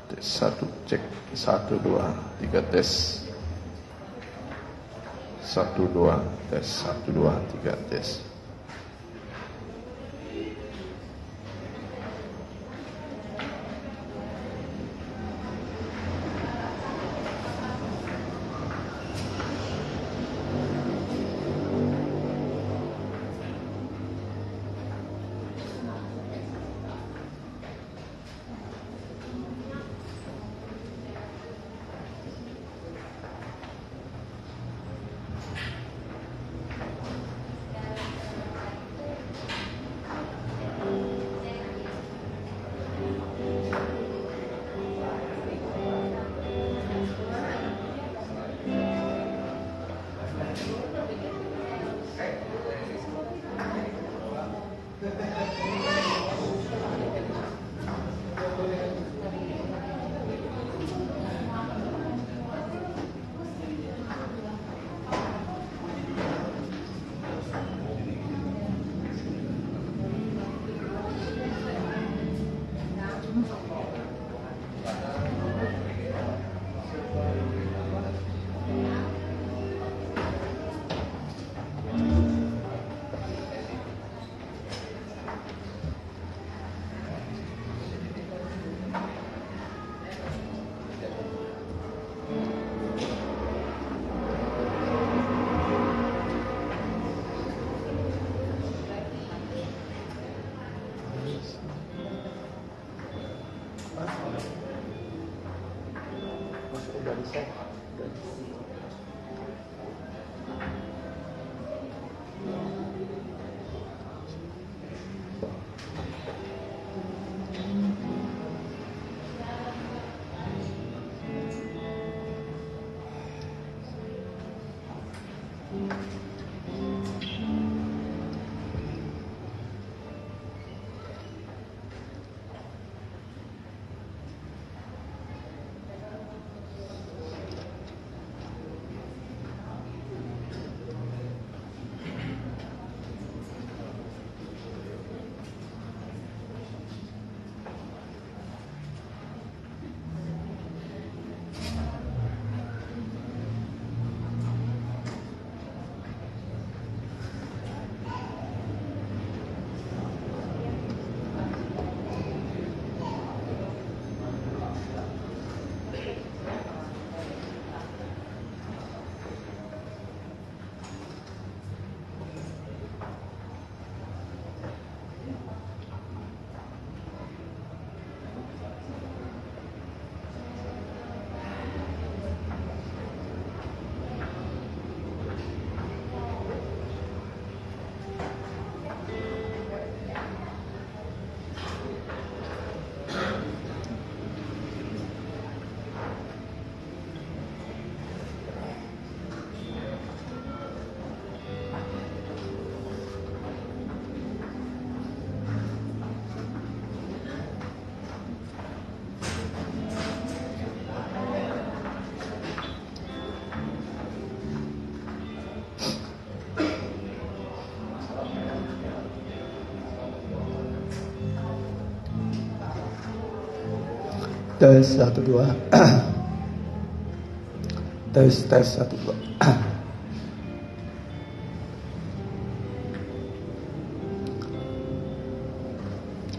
Tes satu, cek 1 2 3 tes. 1 2 tes 1 2 3 tes. Tes 1 2. Tes 1 2.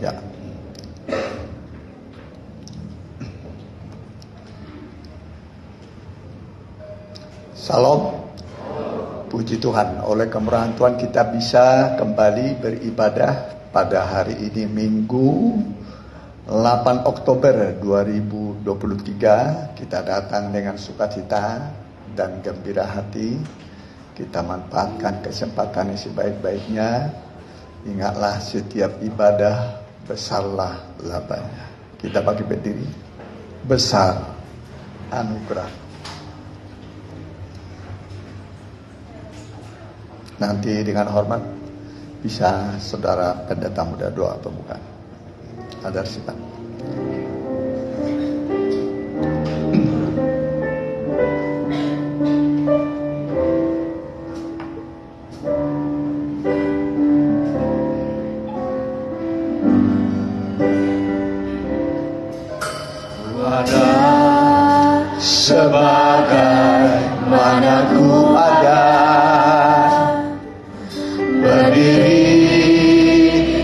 Ya. Salam. Puji Tuhan, oleh kemurahan Tuhan kita bisa kembali beribadah pada hari ini Minggu 8 Oktober 2023. Kita datang dengan sukacita dan gembira hati. Kita manfaatkan kesempatan yang sebaik-baiknya. Ingatlah setiap ibadah besarlah labanya. Kita bagi berdiri. Besar anugerah. Nanti dengan hormat bisa saudara pendeta muda doa pembukaan. Hadar sitan. ada, sebagaimana ku ada, berdiri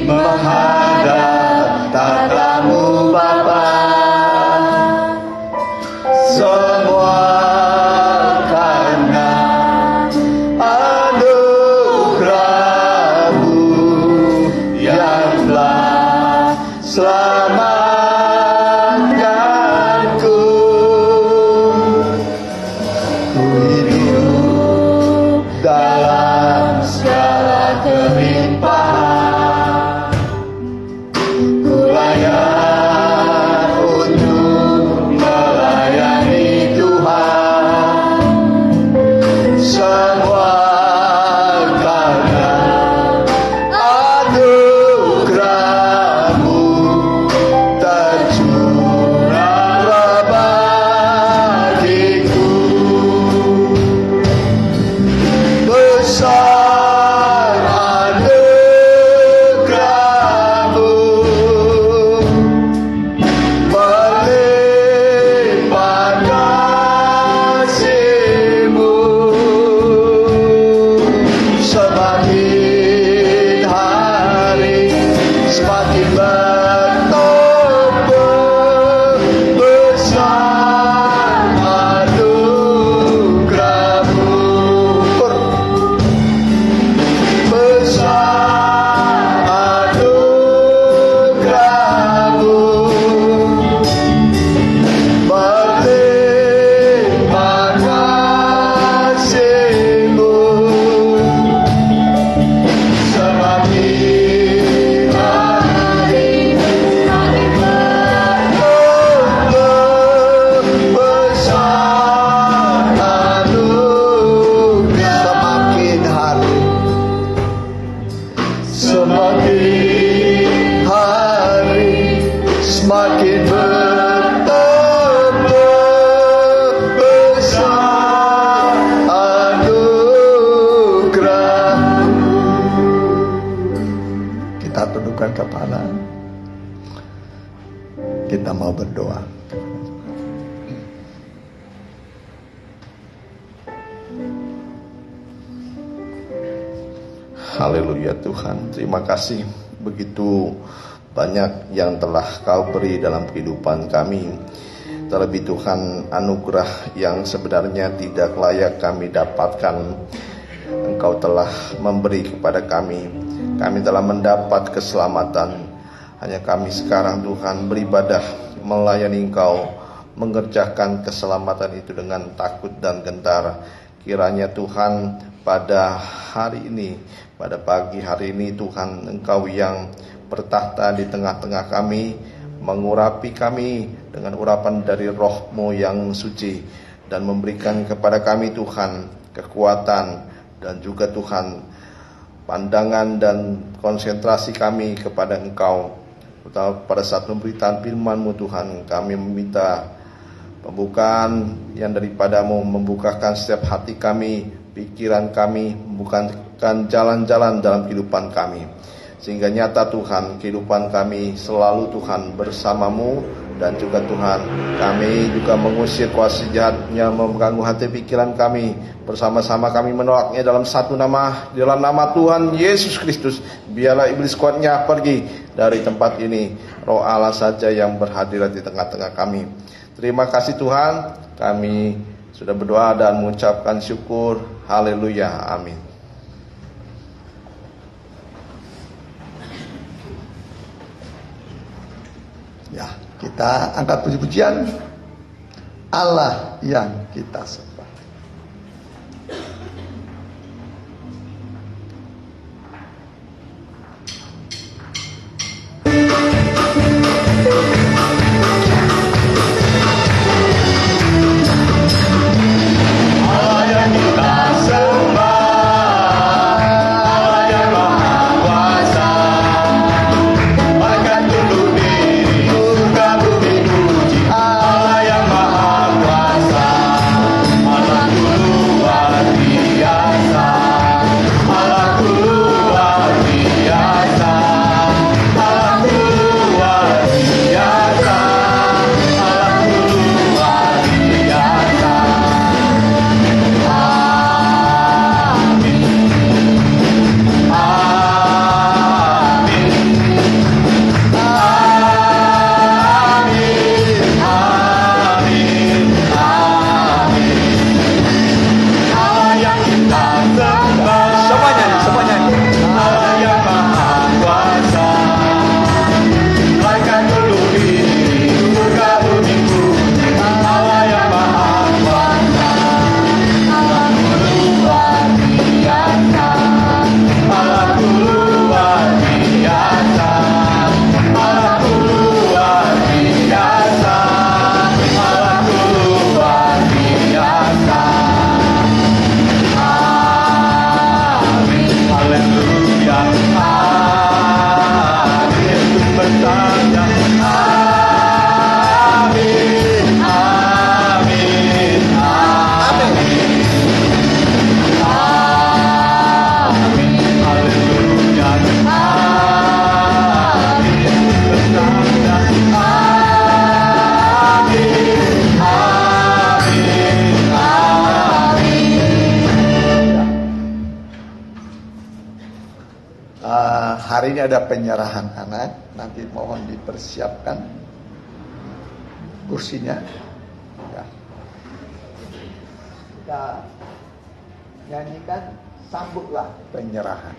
menghadap tatamu Bapa. Semua karena anugerah-Mu yang telah selamatkanku. Ku hidup dalam segala kelimpahan, ku layak untuk melayani Tuhan. Semua karena anugerah-Mu tercurah bagiku. Besar anugerah-Mu, berlimpah kasih-Mu. Semakin hari semakin bertambah besar anugerah-Mu. Besar anugerah-Mu, berlimpah kasih-Mu. Semakin hari semakin bertambah besar anugerah. Semakin hari semakin bertambah besar anugerah. Kita tundukkan kepala, kita mau berdoa. Haleluya Tuhan, terima kasih begitu banyak yang telah Kau beri dalam kehidupan kami. Terlebih Tuhan, anugerah yang sebenarnya tidak layak kami dapatkan, Engkau telah memberi kepada kami. Kami telah mendapat keselamatan. Hanya kami sekarang Tuhan beribadah, melayani Engkau, mengerjakan keselamatan itu dengan takut dan gentar. Kiranya Tuhan pada hari ini, pada pagi hari ini Tuhan, Engkau yang bertahta di tengah-tengah kami, mengurapi kami dengan urapan dari Roh-Mu yang suci, dan memberikan kepada kami Tuhan kekuatan dan juga Tuhan pandangan dan konsentrasi kami kepada Engkau. Pada saat pemberitaan firman-Mu Tuhan, kami meminta pembukaan yang daripadamu, membukakan setiap hati kami, pikiran kami, membukakan jalan-jalan dalam kehidupan kami, sehingga nyata Tuhan kehidupan kami selalu Tuhan bersamamu. Dan juga Tuhan, kami juga mengusir kuasa jahatnya mengganggu hati pikiran kami. Bersama-sama kami menolaknya dalam satu nama, dalam nama Tuhan Yesus Kristus. Biarlah iblis kuatnya pergi dari tempat ini. Roh Allah saja yang berhadirat di tengah-tengah kami. Terima kasih Tuhan, kami sudah berdoa dan mengucapkan syukur. Haleluya, amin. Ya, kita angkat puji-pujian Allah yang kita sembah. ada penyerahan anak. Nanti mohon dipersiapkan kursinya. Ya. Kita nyanyikan sambutlah penyerahan.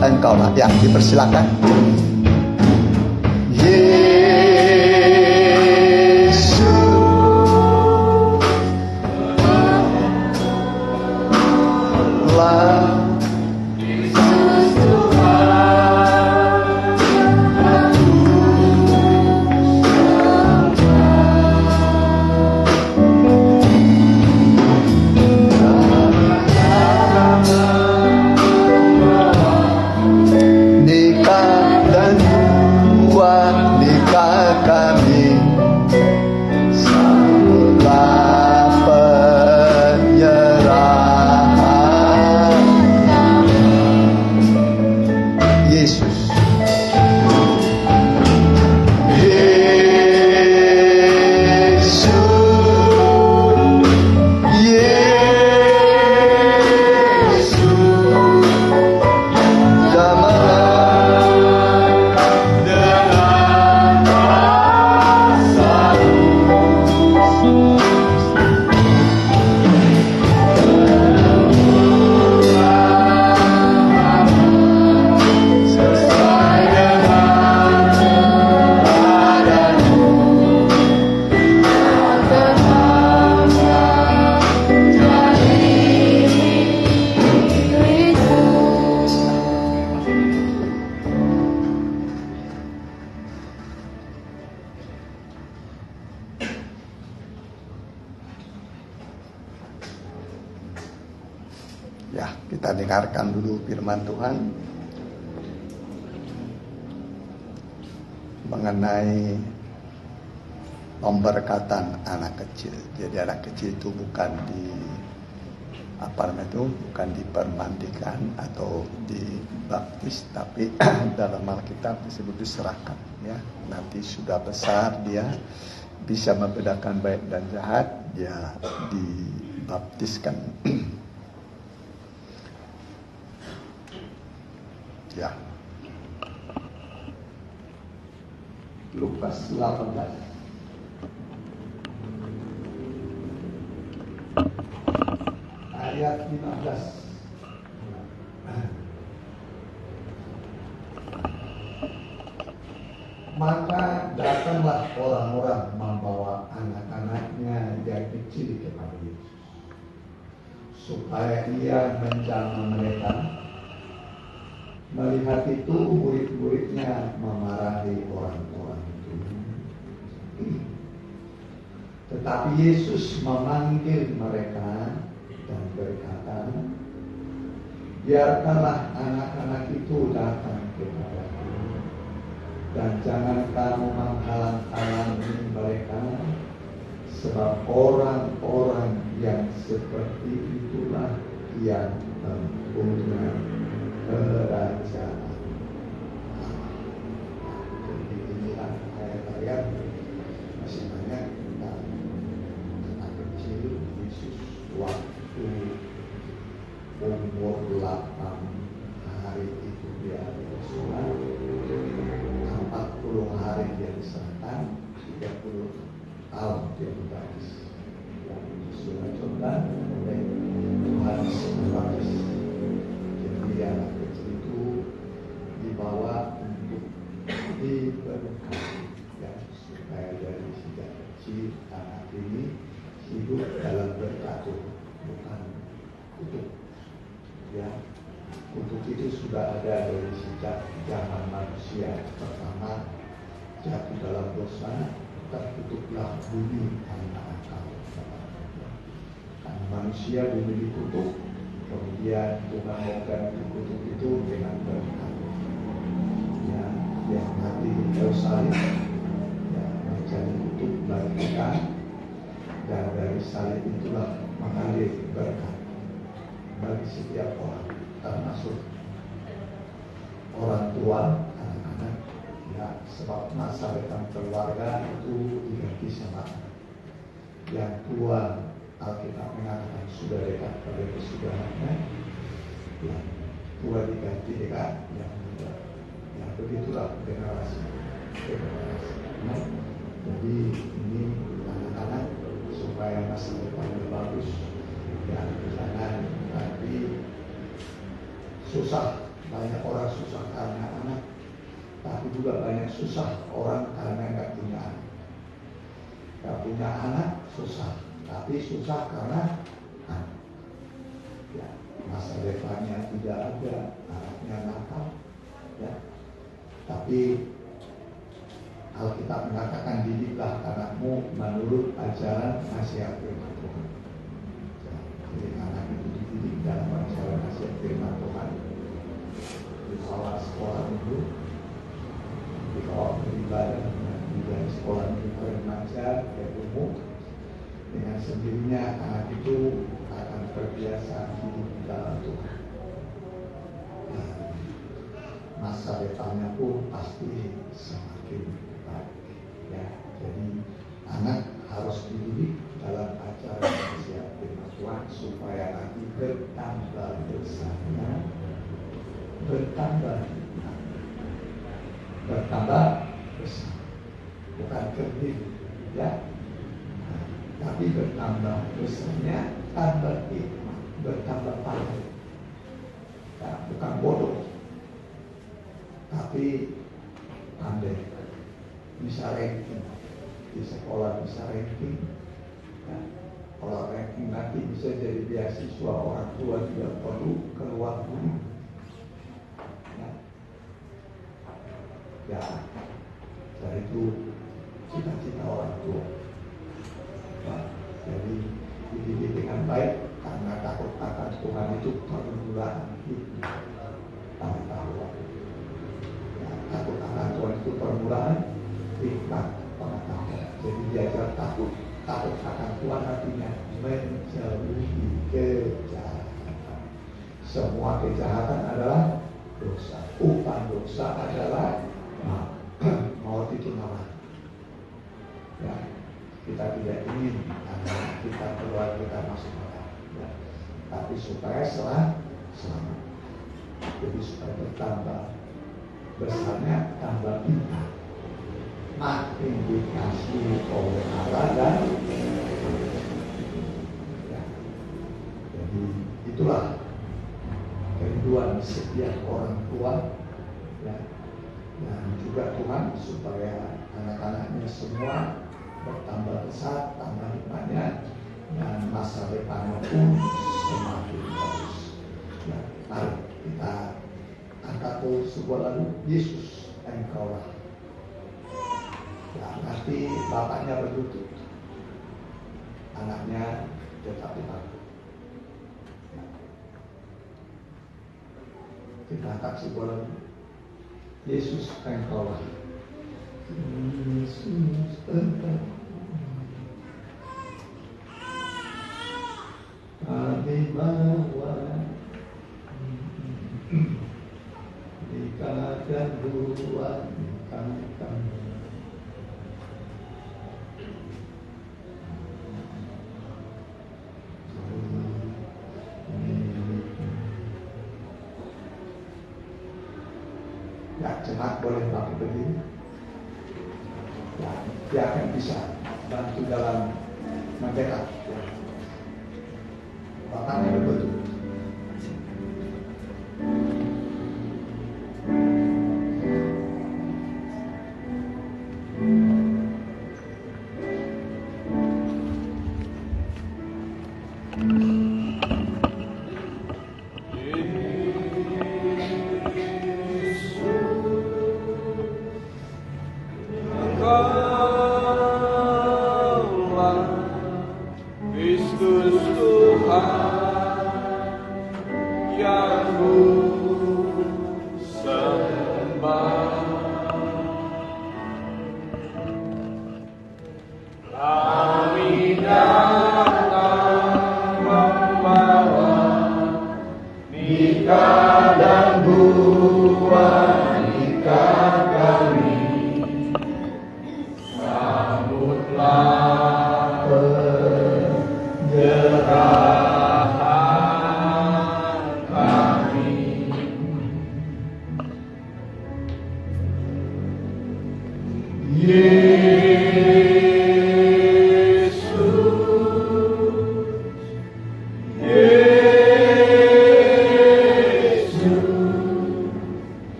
Engkaulah yang dipersilakan. Ya, kita dengarkan dulu firman Tuhan mengenai pemberkatan anak kecil. Jadi anak kecil itu bukan bukan dipermandikan atau dibaptis, tapi dalam Alkitab disebut diserahkan. Ya, nanti sudah besar dia bisa membedakan baik dan jahat, dia dibaptiskan. Ya. Lukas 18 ayat 15. Maka datanglah orang-orang membawa anak-anaknya yang kecil kepada Yesus. supaya ia menjamah mereka. Melihat itu murid-muridnya memarahi orang-orang itu. Tetapi Yesus memanggil mereka dan berkata, biarkanlah anak-anak itu datang kepadaku, dan jangan kamu menghalang-halangi mereka, sebab orang-orang yang seperti itulah yang mempunyai kerajaan. Jadi inilah ayat-ayat masih banyak tentang anak kecil Yesus waktu umur 8 hari itu dia disunat, 40 hari dia diserahkan, 30 tahun dia dibaptis. Yang disunat contoh oleh Yohanes Pembaptis. Jadi anak kecil itu dibawa untuk diberkati, ya, supaya dari sejak kecil anak ini hidup dalam berkat, bukan kutuk. Ya, kutuk itu sudah ada dari sejak zaman manusia pertama jatuh dalam dosa, terkutuklah bumi karena akal. Karena manusia bumi dikutuk, kemudian Tuhan mengganti kutuk itu dengan berkat. Ya, yang mati di kayu salib, ya, menjadi kutuk bagi kita, dan dari salib itulah mengalir berkat bagi setiap orang, termasuk orang tua, anak-anak, ya, sebab masa depan keluarga itu diganti sama anak. Yang tua, Alkitab mengatakan sudah dekat pada kesudahannya, yang tua diganti dekat yang muda. Ya, begitulah generasi. Nah, jadi ini anak-anak supaya masa depannya bagus, ya, jangan nanti susah. Banyak orang susah karena anak, tapi juga banyak susah orang karena nggak punya anak. Nggak punya anak susah, tapi susah karena anak. Ya, masa depannya tidak ada, anaknya nakal, ya. Tapi Alkitab mengatakan didiklah anakmu menurut ajaran nasihat firman Tuhan. Jadi anak itu dididik dalam ajaran nasihat firman Tuhan, dibawa sekolah minggu, dibawa beribadah, di sekolah minggu remaja dan umum. Dengan sendirinya anak itu akan terbiasa hidup dalam Tuhan. Dan masa depannya pun pasti semakin baik. Ya, jadi anak harus dididik dalam ajaran nasihat firman Tuhan supaya nanti bertambah besarnya, bertambah besar, bukan kerdil, ya, tapi bertambah besarnya, tambah hikmah, bertambah pandai, ya, bukan bodoh, tapi pandai, bisa ranking di sekolah, bisa ranking, ya. Kalau ranking nanti bisa jadi beasiswa, orang tua tidak perlu keluar rumah. Ya, dari itu cita-cita orang tua. Nah, jadi dididik dengan baik, karena takut akan Tuhan itu permulaan hidup pengetahuan. Ya, takut akan Tuhan itu permulaan hikmat pengetahuan. Jadi diajar takut akan Tuhan artinya menjauhi kejahatan. Semua kejahatan adalah dosa. Upah dosa adalah maut itu neraka. Ya, kita tidak ingin anak kita, keluar kita masuk neraka. Ya, tapi supaya selamat. Jadi supaya bertambah besarnya, tambah pintar, makin dikasih oleh Allah dan ya. Jadi itulah kerinduan setiap orang tua, ya. Dan juga Tuhan supaya anak-anaknya semua bertambah besar, tambah hikmatnya, dan masa depannya pun semakin bagus. Nah, mari kita angkat tuh sebuah lagu, Yesus Engkaulah. Nah, nanti bapaknya berlutut, anaknya tetap di bangku. Kita angkat sebuah lagu, Yesus Engkaulah. Yesus Engkaulah. Kami bawa di kadang buat kami. Ya, jemaat boleh Bapak berdiri. Ya, dia akan bisa bantu dalam membackup. Ya. Bapaknya betul.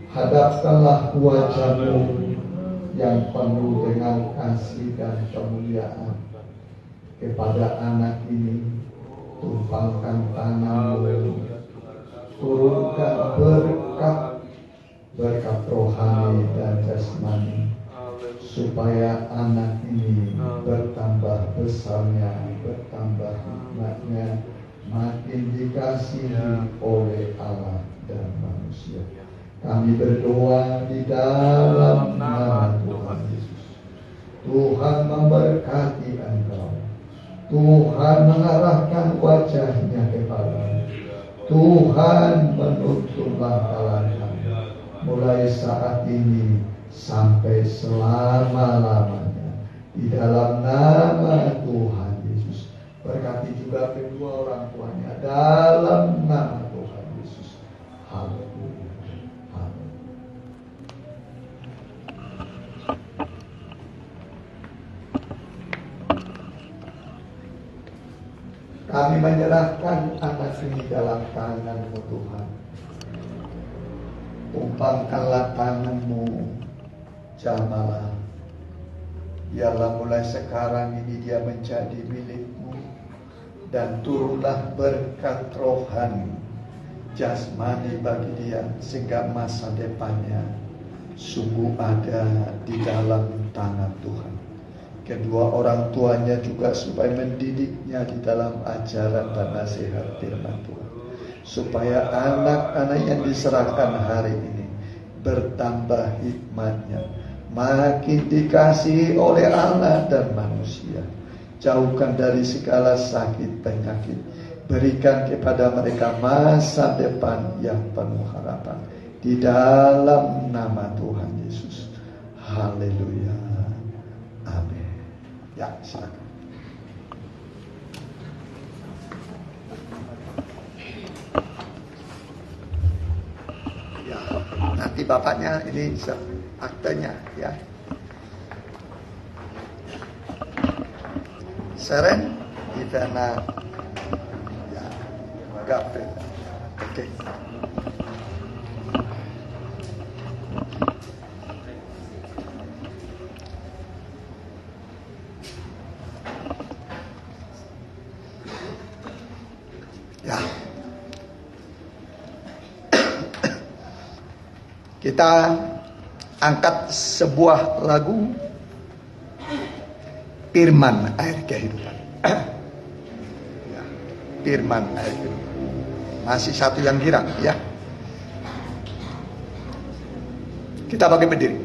Hadapkanlah wajah-Mu yang penuh dengan kasih dan kemuliaan kepada anak ini. Tumpangkan tangan-Mu, turunkan berkat rohani dan jasmani, supaya anak ini bertambah besarnya, bertambah hikmatnya, makin dikasihi oleh Allah dan manusia. Kami berdoa di dalam nama Tuhan Yesus. Tuhan memberkati Engkau. Tuhan mengarahkan wajahnya kepadamu. Tuhan menuntun langkah-langkah mulai saat ini sampai selama-lamanya. Di dalam nama Tuhan Yesus. Berkati juga kedua orang tuanya dalam nama Tuhan Yesus. Haleluya. Kami menyerahkan anak ini dalam tangan-Mu Tuhan. Tumpangkanlah tangan-Mu, jamalah. Biarlah mulai sekarang ini dia menjadi milik-Mu. Dan turunlah berkat rohani, jasmani bagi dia, sehingga masa depannya sungguh ada di dalam tangan Tuhan. Kedua orang tuanya juga supaya mendidiknya di dalam ajaran dan nasihat firman Tuhan, supaya anak-anak yang diserahkan hari ini bertambah hikmatnya, makin dikasihi oleh Allah dan manusia. Jauhkan dari segala sakit penyakit, berikan kepada mereka masa depan yang penuh harapan, di dalam nama Tuhan Yesus. Haleluya. Amin. Ya, silakan. Ya, nanti bapaknya ini aktenya ya. Seren Ivana ya, Gabriel. Oke. Ya. Kita angkat sebuah lagu Firman Air Kehidupan. Ya, Firman Air Kehidupan. Masih satu yang girang ya. Kita bagi berdiri.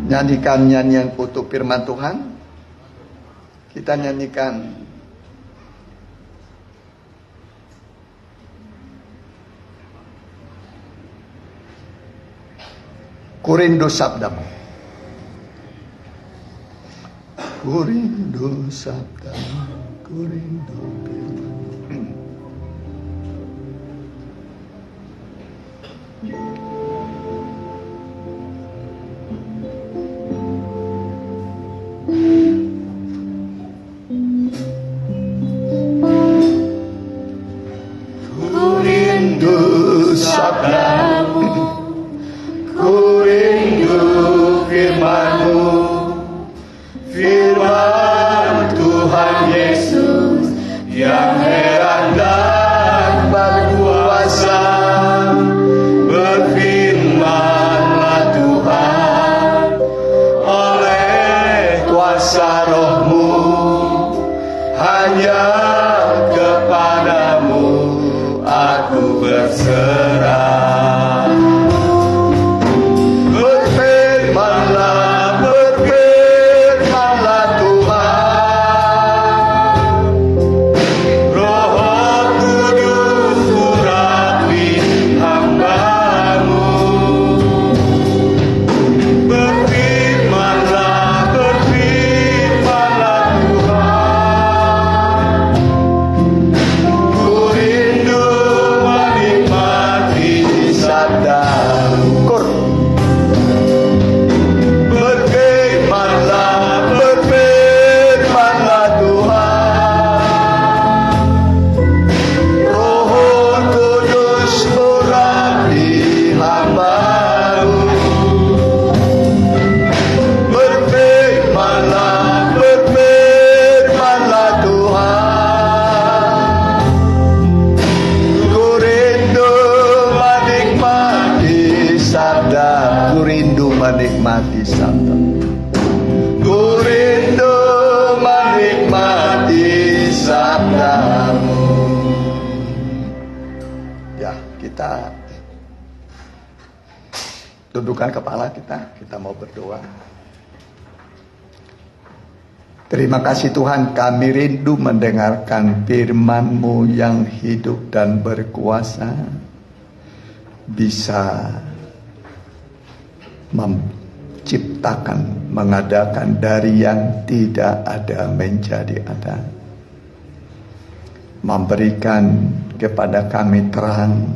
Nyanyikan nyanyian untuk firman Tuhan. Kita nyanyikan Kurindu sabdamu. Kurindu sabdamu, kurindu firman. berserah. Berfirmanlah, berfirmanlah Tuhan. Roh Kudus urapi hamba-Mu. Berfirmanlah, berfirmanlah Tuhan. Ku rindu menikmati sabda-Mu. Berfirmanlah, berfirmanlah Tuhan. Roh Kudus urapi hamba-Mu. Berfirmanlah, berfirmanlah Tuhan. Ku rindu menikmati sabda, ku rindu menikmati sabda. Ku rindu menikmati sabda-Mu. Ya, kita tundukkan kepala kita mau berdoa. Terima kasih Tuhan, kami rindu mendengarkan firman-Mu yang hidup dan berkuasa, bisa menciptakan, mengadakan dari yang tidak ada menjadi ada, memberikan kepada kami terang,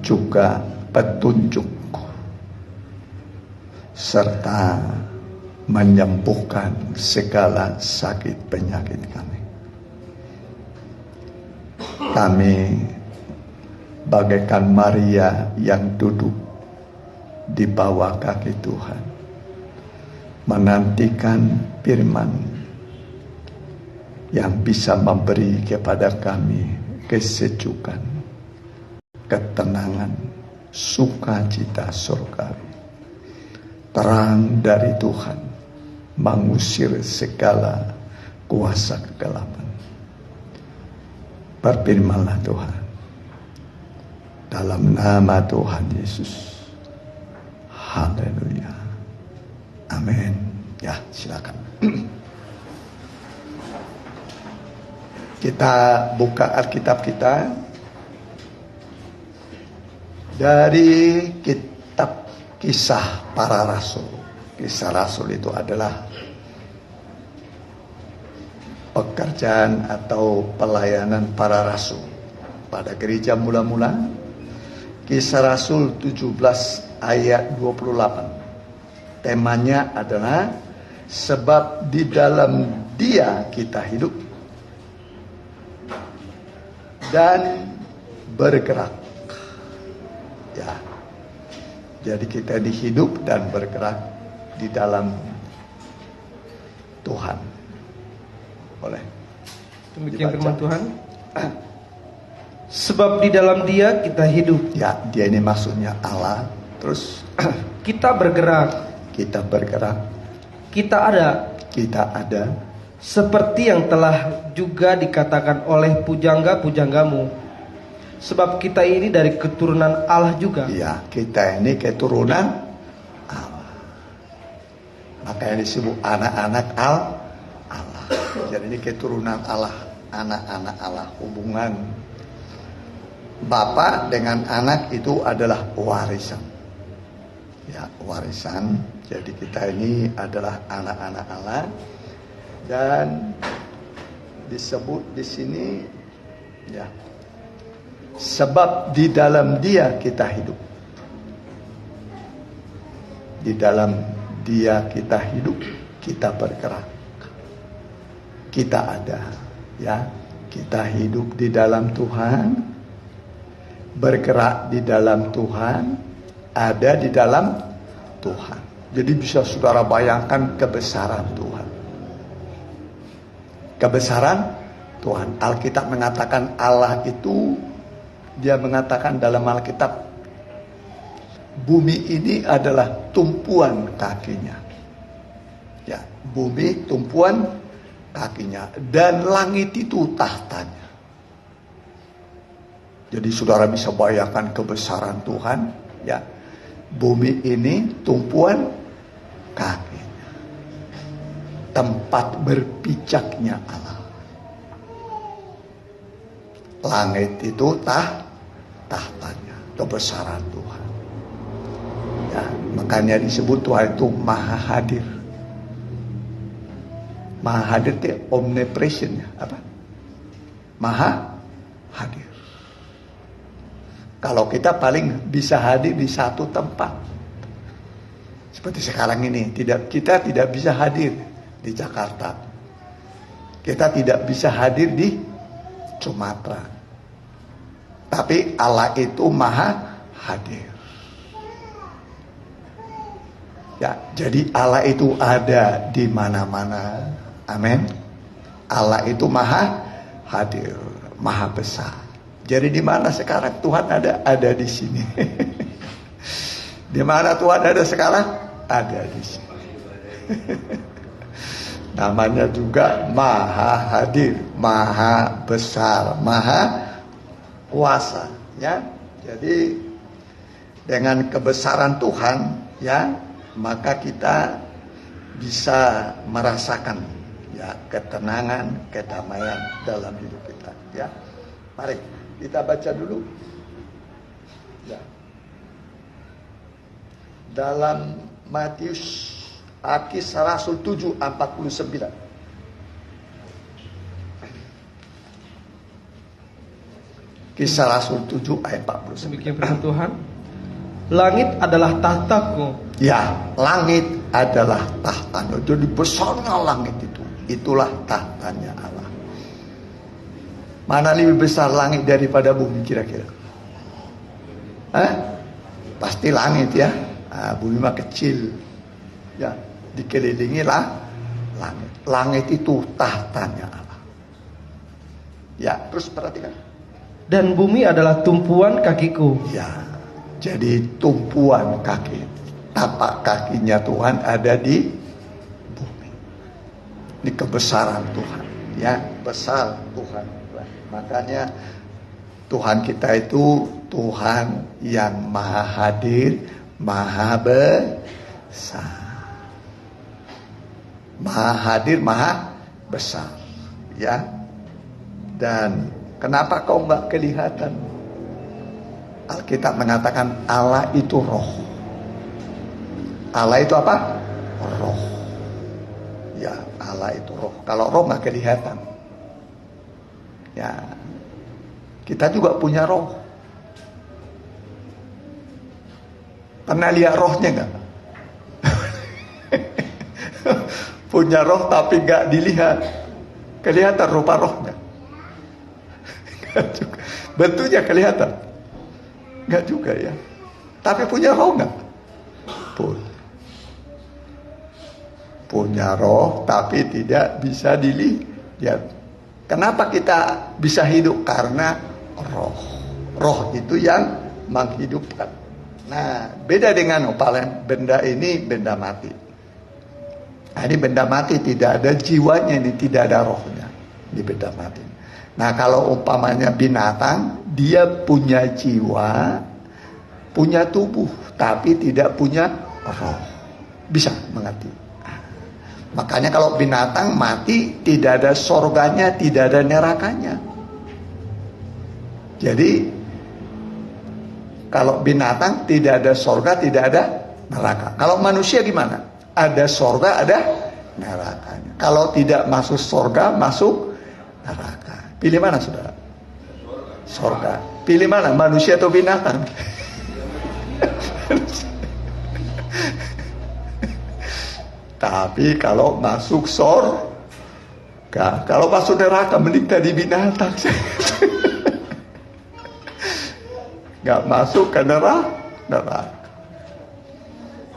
juga petunjuk, serta menyembuhkan segala sakit penyakit kami. Kami bagaikan Maria yang duduk di bawah kaki Tuhan, menantikan firman yang bisa memberi kepada kami kesejukan, ketenangan, sukacita surgawi, terang dari Tuhan, mengusir segala kuasa kegelapan. Berfirmanlah Tuhan, dalam nama Tuhan Yesus. Haleluya. Amin. Ya, silakan. Kita buka Alkitab kita dari kitab Kisah Para Rasul. Kisah Rasul itu adalah pekerjaan atau pelayanan para rasul pada gereja mula-mula. Kisah Rasul 17 ayat 28. Temanya adalah sebab di dalam Dia kita hidup dan bergerak. Ya. Jadi kita dihidup dan bergerak di dalam Tuhan. Boleh. Demikian firman Tuhan. Sebab di dalam Dia kita hidup. Ya, Dia ini maksudnya Allah. Terus kita bergerak. Kita bergerak. Kita ada. Kita ada. Seperti yang telah juga dikatakan oleh pujangga-pujanggamu. Sebab kita ini dari keturunan Allah juga. Ya, kita ini keturunan Allah. Makanya disebut anak-anak Allah. Jadi ini keturunan Allah, anak-anak Allah. Hubungan Bapa dengan anak itu adalah warisan. Ya, warisan. Jadi kita ini adalah anak-anak Allah. Dan disebut di sini, ya, sebab di dalam Dia kita hidup. Di dalam Dia kita hidup, kita bergerak, kita ada, ya, kita hidup di dalam Tuhan, bergerak di dalam Tuhan, ada di dalam Tuhan. Jadi bisa saudara bayangkan kebesaran Tuhan. Kebesaran Tuhan. Alkitab mengatakan Allah itu, Dia mengatakan dalam Alkitab, bumi ini adalah tumpuan kakinya. Ya, bumi tumpuan kakinya dan langit itu tahtanya. Jadi saudara bisa bayangkan kebesaran Tuhan, ya. Bumi ini tumpuan kaki, tempat berpijaknya Allah. Langit itu tahtanya, kebesaran Tuhan. Ya, makanya disebut Tuhan itu Maha Hadir. Maha Hadir itu omnipresent, ya. Apa? Maha Hadir. Kalau kita paling bisa hadir di satu tempat, seperti sekarang ini, kita tidak bisa hadir di Jakarta, kita tidak bisa hadir di Sumatera, tapi Allah itu Maha Hadir. Ya, jadi Allah itu ada di mana-mana. Amin. Allah itu Maha Hadir, Maha Besar. Jadi di mana sekarang Tuhan ada? Ada di sini. Di mana Tuhan ada sekarang? Ada di sini. Namanya juga Maha Hadir, Maha Besar, Maha Kuasa. Ya, jadi dengan kebesaran Tuhan, ya, maka kita bisa merasakan, ya, ketenangan, kedamaian dalam hidup kita. Ya, mari kita baca dulu. Ya. Dalam Matius, Kisah Rasul 7:49. Kisah Rasul 7 ayat 49. Demikian firman Tuhan. Langit adalah tahtaku. Ya, langit adalah tahtanya. Jadi besarnya langit itu. Itulah tahtanya Allah. Mana lebih besar langit daripada bumi kira-kira? Pasti langit, ya. Bumi mah kecil. Ya, dikelilingi lah langit. Langit itu tahtanya Allah. Ya, terus perhatikan. Dan bumi adalah tumpuan kakiku. Ya, jadi tumpuan kaki. Tapak kakinya Tuhan ada di bumi. Ini kebesaran Tuhan. Ya, besar Tuhan. Makanya Tuhan kita itu Tuhan yang Maha Hadir, Maha Besar. Maha Hadir, Maha Besar. Ya. Dan kenapa kau nggak kelihatan? Alkitab mengatakan Allah itu roh. Allah itu apa? Roh. Ya, Allah itu roh. Kalau roh nggak kelihatan. Ya, kita juga punya roh. Pernah lihat rohnya nggak? Punya roh tapi nggak dilihat. Kelihatan rupa rohnya. Bentuknya kelihatan. Nggak juga, ya. Tapi punya roh nggak? Punya roh tapi tidak bisa dilihat. Kenapa kita bisa hidup? Karena roh. Roh itu yang menghidupkan. Nah, beda dengan benda ini benda mati. Nah, ini benda mati, tidak ada jiwanya, ini tidak ada rohnya. Ini benda mati. Nah, kalau umpamanya binatang, dia punya jiwa, punya tubuh, tapi tidak punya roh. Bisa mengerti? Makanya kalau binatang mati, tidak ada sorganya, tidak ada nerakanya. Jadi kalau binatang tidak ada sorga, tidak ada neraka. Kalau manusia gimana? Ada sorga, ada nerakanya. Kalau tidak masuk sorga, masuk neraka. Pilih mana, saudara? Sorga. Pilih mana, manusia atau binatang? Tapi kalau masuk sorga, kalau masuk neraka, mending tadi binatang. Gak masuk ke neraka.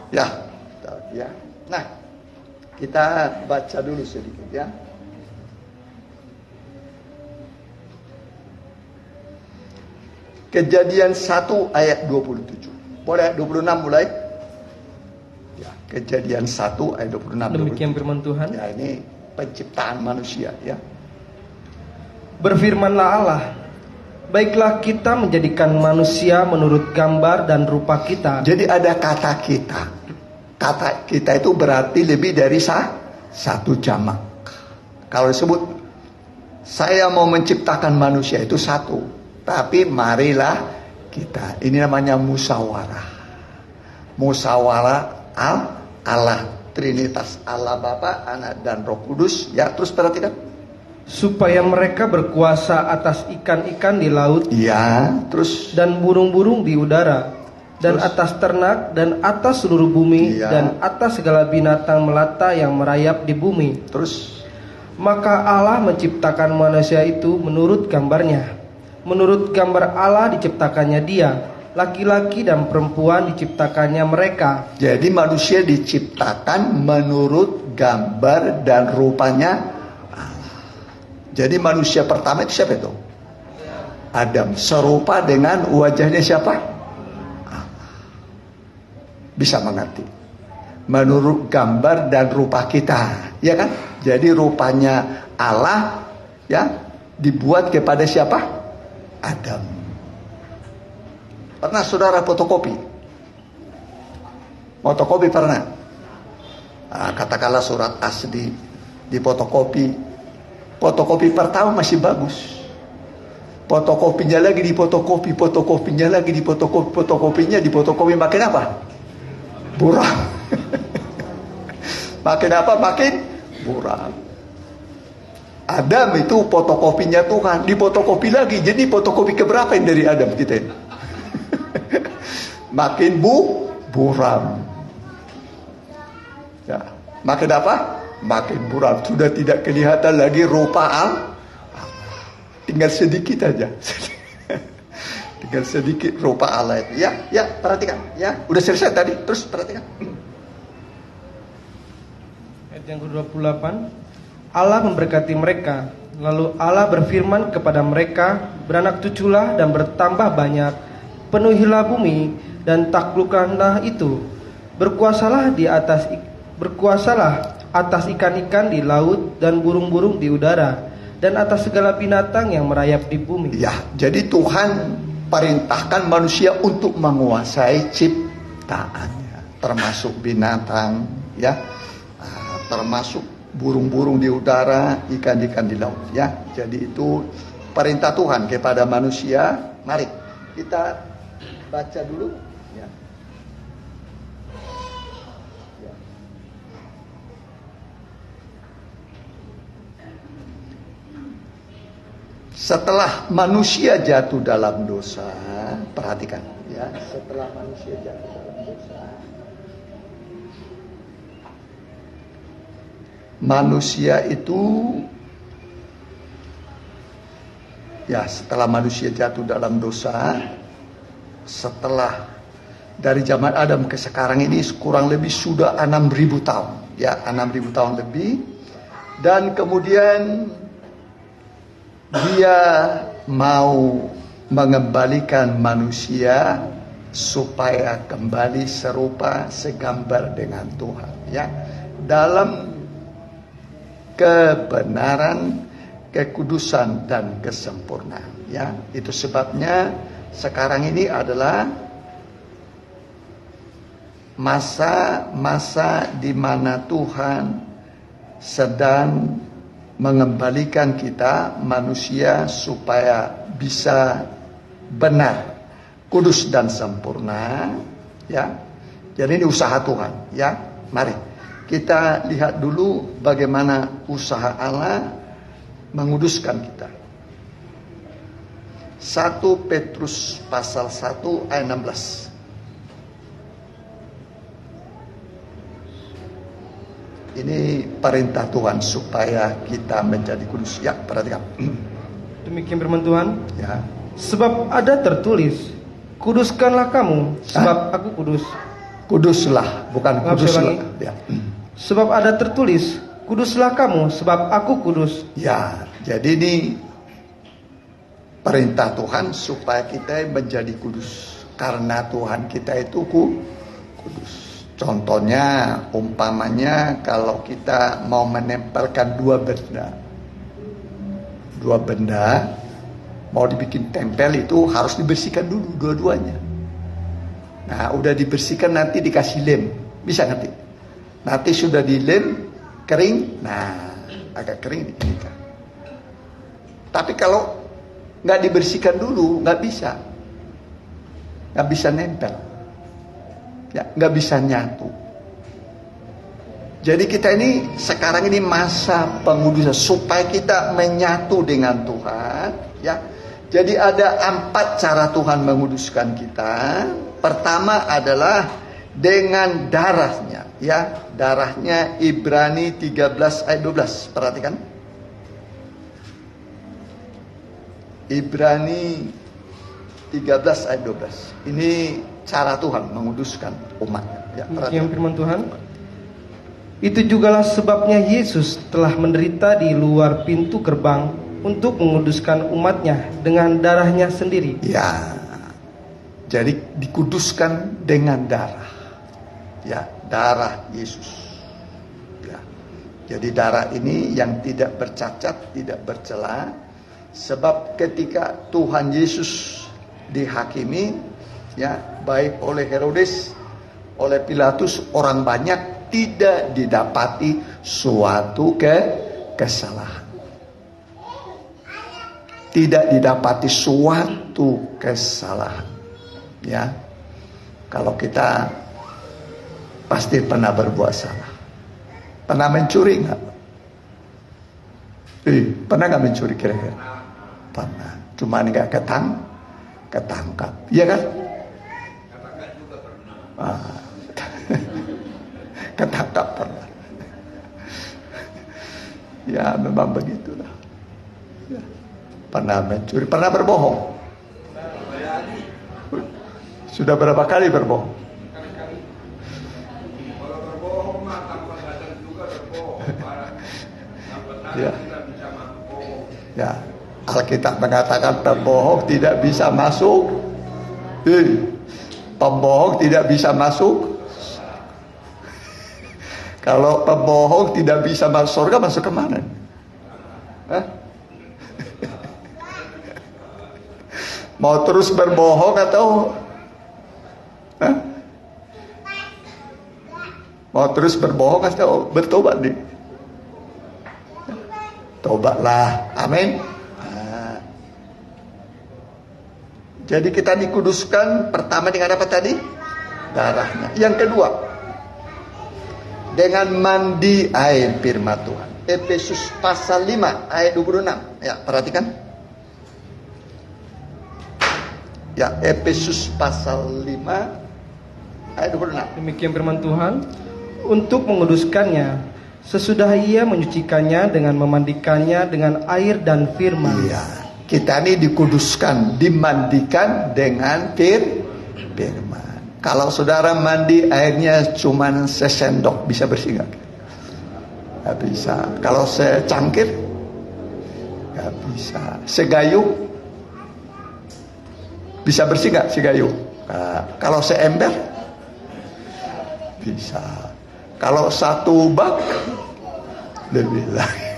Ya, ya. Nah, kita baca dulu sedikit, ya. Kejadian 1 ayat 27. Boleh 26 mulai? Ya, Kejadian 1 ayat 26. Demikian firman Tuhan. Ya, ini penciptaan manusia, ya. Berfirmanlah Allah, Baiklah kita menjadikan manusia menurut gambar dan rupa kita. Jadi ada kata kita. Kata kita itu berarti lebih dari satu jamak. Kalau disebut saya mau menciptakan manusia itu satu, tapi marilah kita. Ini namanya musyawarah. Musyawarah Allah, Trinitas, Allah Bapa, Anak dan Roh Kudus. Ya, terus perhatikan. Supaya mereka berkuasa atas ikan-ikan di laut, Ya, terus dan burung-burung di udara, dan Terus? atas ternak, dan atas seluruh bumi, Iya. dan atas segala binatang melata yang merayap di bumi. terus Maka Allah menciptakan manusia itu menurut gambarnya. Menurut gambar Allah diciptakannya dia. Laki-laki dan perempuan diciptakannya mereka. jadi manusia diciptakan menurut gambar dan rupanya Allah. Jadi manusia pertama itu siapa itu? Adam. Serupa dengan wajahnya siapa? Allah. Bisa mengerti. Menurut gambar dan rupa kita, ya kan? Jadi rupanya Allah ya dibuat kepada siapa? Adam. Pernah saudara fotokopi? Fotokopi pernah? Katakanlah surat asli di fotokopi. Fotokopi pertama masih bagus. Fotokopinya lagi di fotokopi, fotokopinya lagi di fotokopi, fotokopinya di fotokopi makin apa? Buram. Makin apa? Makin buram. Adam itu fotokopinya Tuhan, di fotokopi lagi. Jadi fotokopi keberapa yang dari Adam kita ini? Makin buram. Ya, makin apa? Makin buram. Sudah tidak kelihatan lagi rupa Allah. Tinggal sedikit aja. Tinggal sedikit rupa Allah itu. Ya, perhatikan. Ya, udah selesai tadi. Terus perhatikan. Ayat yang ke-28. Allah memberkati mereka. Lalu Allah berfirman kepada mereka, beranak cuculah dan bertambah banyak, penuhilah bumi dan taklukkanlah itu. Berkuasalah atas ikan-ikan di laut dan burung-burung di udara, dan atas segala binatang yang merayap di bumi. Ya, jadi Tuhan perintahkan manusia untuk menguasai ciptaannya, termasuk binatang, ya, termasuk burung-burung di udara, ikan-ikan di laut. Ya, jadi itu perintah Tuhan kepada manusia. Mari kita baca dulu. Ya. Ya. Setelah manusia jatuh dalam dosa, perhatikan ya, setelah manusia jatuh dalam dosa, manusia itu ya, setelah manusia jatuh dalam dosa, setelah dari zaman Adam ke sekarang ini kurang lebih sudah 6.000 tahun, ya 6.000 tahun lebih, dan kemudian dia mau mengembalikan manusia supaya kembali serupa segambar dengan Tuhan, ya, dalam kebenaran, kekudusan dan kesempurnaan, ya. Itu sebabnya sekarang ini adalah masa-masa di mana Tuhan sedang mengembalikan kita manusia supaya bisa benar, kudus dan sempurna, ya. Jadi ini usaha Tuhan, ya. Mari kita lihat dulu bagaimana usaha Allah menguduskan kita. 1 Petrus pasal 1 ayat 16. Ini perintah Tuhan supaya kita menjadi kudus. Ya, perhatikan. Demikian firman Tuhan. Ya. Sebab ada tertulis, kuduskanlah kamu, sebab aku kudus. Kuduslah, bukan Maaf, saya kuduslah. ulangi. Ya. Sebab ada tertulis, kuduslah kamu, sebab aku kudus. Ya, jadi ini perintah Tuhan supaya kita menjadi kudus. Karena Tuhan kita itu kudus. Contohnya, umpamanya kalau kita mau menempelkan dua benda, Mau dibikin tempel itu harus dibersihkan dulu dua-duanya. Nah, udah dibersihkan nanti dikasih lem. Bisa nanti. Nanti sudah dilem, kering. Nah, agak kering dikirikan. Tapi kalau nggak dibersihkan dulu, nggak bisa. Nggak bisa nempel. Ya, nggak bisa nyatu. Jadi kita ini sekarang ini masa pengudusan supaya kita menyatu dengan Tuhan, ya. Jadi ada 4 cara Tuhan menguduskan kita. Pertama adalah dengan darahnya, ya. Darahnya Ibrani 13 ayat 12. Perhatikan. Ibrani 13 ayat 12. Ini cara Tuhan menguduskan umatnya. Ya, Demikian firman Tuhan. Itu jugalah sebabnya Yesus telah menderita di luar pintu gerbang untuk menguduskan umatnya dengan darahnya sendiri. Ya, jadi dikuduskan dengan darah. Ya, darah Yesus. Ya, jadi darah ini yang tidak bercacat, tidak bercela. Sebab ketika Tuhan Yesus dihakimi, ya, baik oleh Herodes, oleh Pilatus, orang banyak tidak didapati suatu kesalahan. Tidak didapati suatu kesalahan. Ya, kalau kita pasti pernah berbuat salah. Pernah mencuri nggak? Pernah nggak mencuri kira-kira? Pernah. Cuma nggak ketangkap. Iya kan? Ketangkap pernah. Ya, memang begitulah. Ya. Pernah mencuri, pernah berbohong. Sudah berapa kali berbohong? Ya. Ya. Alkitab mengatakan pembohong tidak bisa masuk. Pembohong tidak bisa masuk. Kalau pembohong tidak bisa masuk surga, masuk kemana? Hah? Mau terus berbohong atau mau terus berbohong atau bertobat nih? Tobatlah, amin. Nah. Jadi kita dikuduskan pertama dengan apa tadi? Darahnya. Yang kedua, dengan mandi air firman Tuhan. Efesus pasal 5 ayat 26. Ya, perhatikan. Ya, Efesus pasal 5 ayat 26. Demikian firman Tuhan. Untuk menguduskannya, sesudah ia menyucikannya dengan memandikannya dengan air dan firman. Iya, kita ini dikuduskan, dimandikan dengan firman. Kalau saudara mandi airnya cuma sesendok, bisa bersih nggak? Nggak bisa. Kalau secangkir, nggak bisa. Segayung, bisa bersih nggak segayung? Nah, kalau seember, bisa. Kalau satu bak, lebih lagi.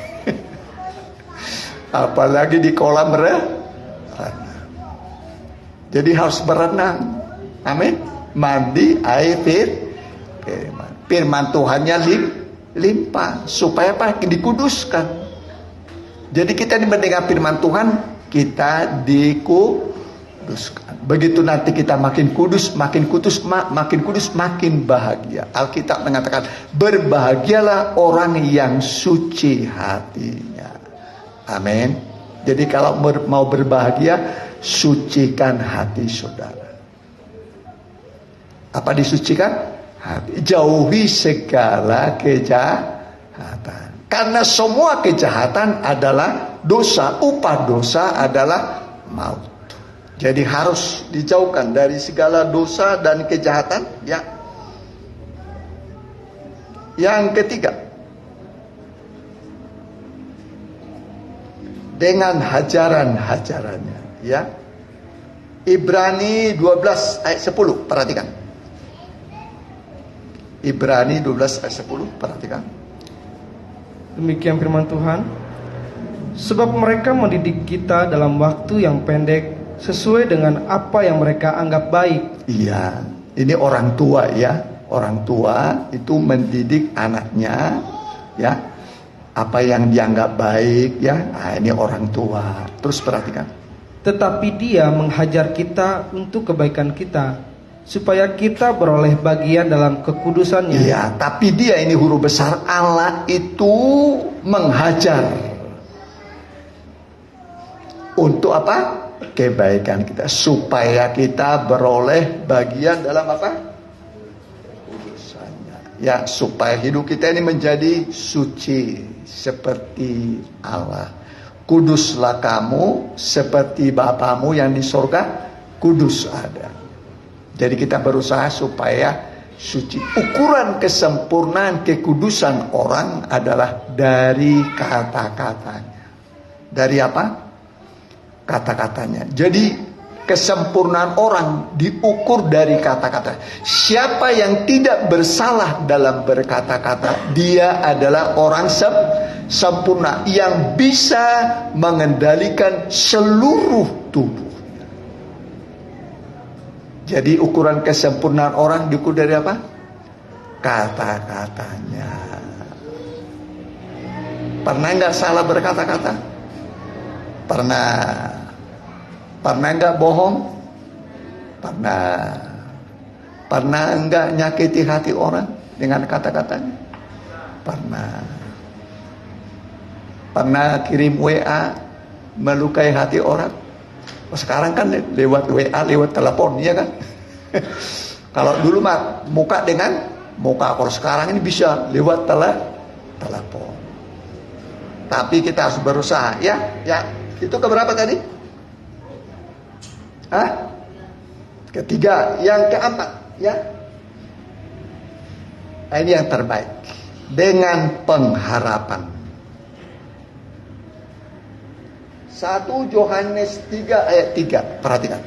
Apalagi di kolam renang. Jadi harus berenang. Amin. Mandi air firman. Firman Tuhannya limpah. Supaya apa? Dikuduskan. Jadi kita mendengar firman Tuhan, kita dikuduskan. Begitu nanti kita makin kudus, makin kudus, makin bahagia. Alkitab mengatakan, berbahagialah orang yang suci hatinya. Amin. Jadi kalau mau berbahagia, sucikan hati saudara. Apa disucikan? Hati. Jauhi segala kejahatan. Karena semua kejahatan adalah dosa. Upah dosa adalah maut. Jadi harus dijauhkan dari segala dosa dan kejahatan. Ya. Yang ketiga, dengan hajaran-hajarannya. Ya. Ibrani 12 ayat 10. Perhatikan. Ibrani 12 ayat 10. Perhatikan. Demikian firman Tuhan. sebab mereka mendidik kita dalam waktu yang pendek sesuai dengan apa yang mereka anggap baik. Iya, ini orang tua ya. Orang tua itu mendidik anaknya ya, apa yang dianggap baik ya. Nah, ini orang tua. Terus perhatikan. Tetapi dia menghajar kita untuk kebaikan kita, supaya kita beroleh bagian dalam kekudusannya. Iya, tapi dia ini huruf besar, Allah itu menghajar. Untuk apa? Kebaikan kita, supaya kita beroleh bagian dalam apa? Kekudusannya. Ya, supaya hidup kita ini menjadi suci seperti Allah. Kuduslah kamu seperti Bapamu yang di sorga kudus ada. Jadi kita berusaha supaya suci. Ukuran kesempurnaan kekudusan orang adalah dari kata-katanya. Dari apa? Kata-katanya. Jadi kesempurnaan orang diukur dari kata-kata. Siapa yang tidak bersalah dalam berkata-kata, dia adalah orang sempurna yang bisa mengendalikan seluruh tubuh. Jadi ukuran kesempurnaan orang diukur dari apa? Kata-katanya. Pernah nggak salah berkata-kata? Pernah. Pernah nggak bohong? Pernah. Pernah nggak nyakiti hati orang dengan kata-katanya? Pernah. Pernah kirim WA melukai hati orang? Sekarang kan lewat WA, lewat telepon, ya kan? Kalau dulu mah muka dengan muka, kalau sekarang ini bisa lewat telepon. Tapi kita harus berusaha, ya. Itu keberapa tadi? Ketiga, yang keempat, ya. Ini yang terbaik, dengan pengharapan. 1 Yohanes 3 ayat 3. Perhatikan.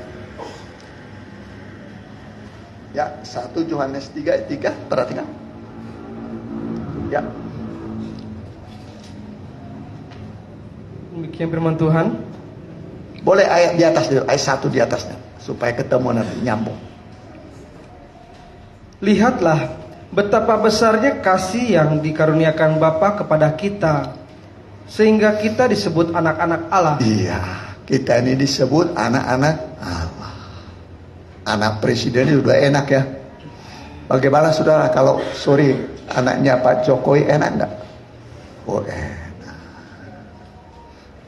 Ya, 1 Yohanes 3 ayat 3. Perhatikan. Ya. Demikian firman Tuhan. Boleh ayat di atas dulu, ayat 1 di atasnya, supaya ketemu nanti nyambung. Lihatlah betapa besarnya kasih yang dikaruniakan Bapa kepada kita, sehingga kita disebut anak-anak Allah. Iya, kita ini disebut anak-anak Allah. Anak presiden itu udah enak ya. Bagaimana saudara kalau anaknya Pak Jokowi enak enggak? Oh enak.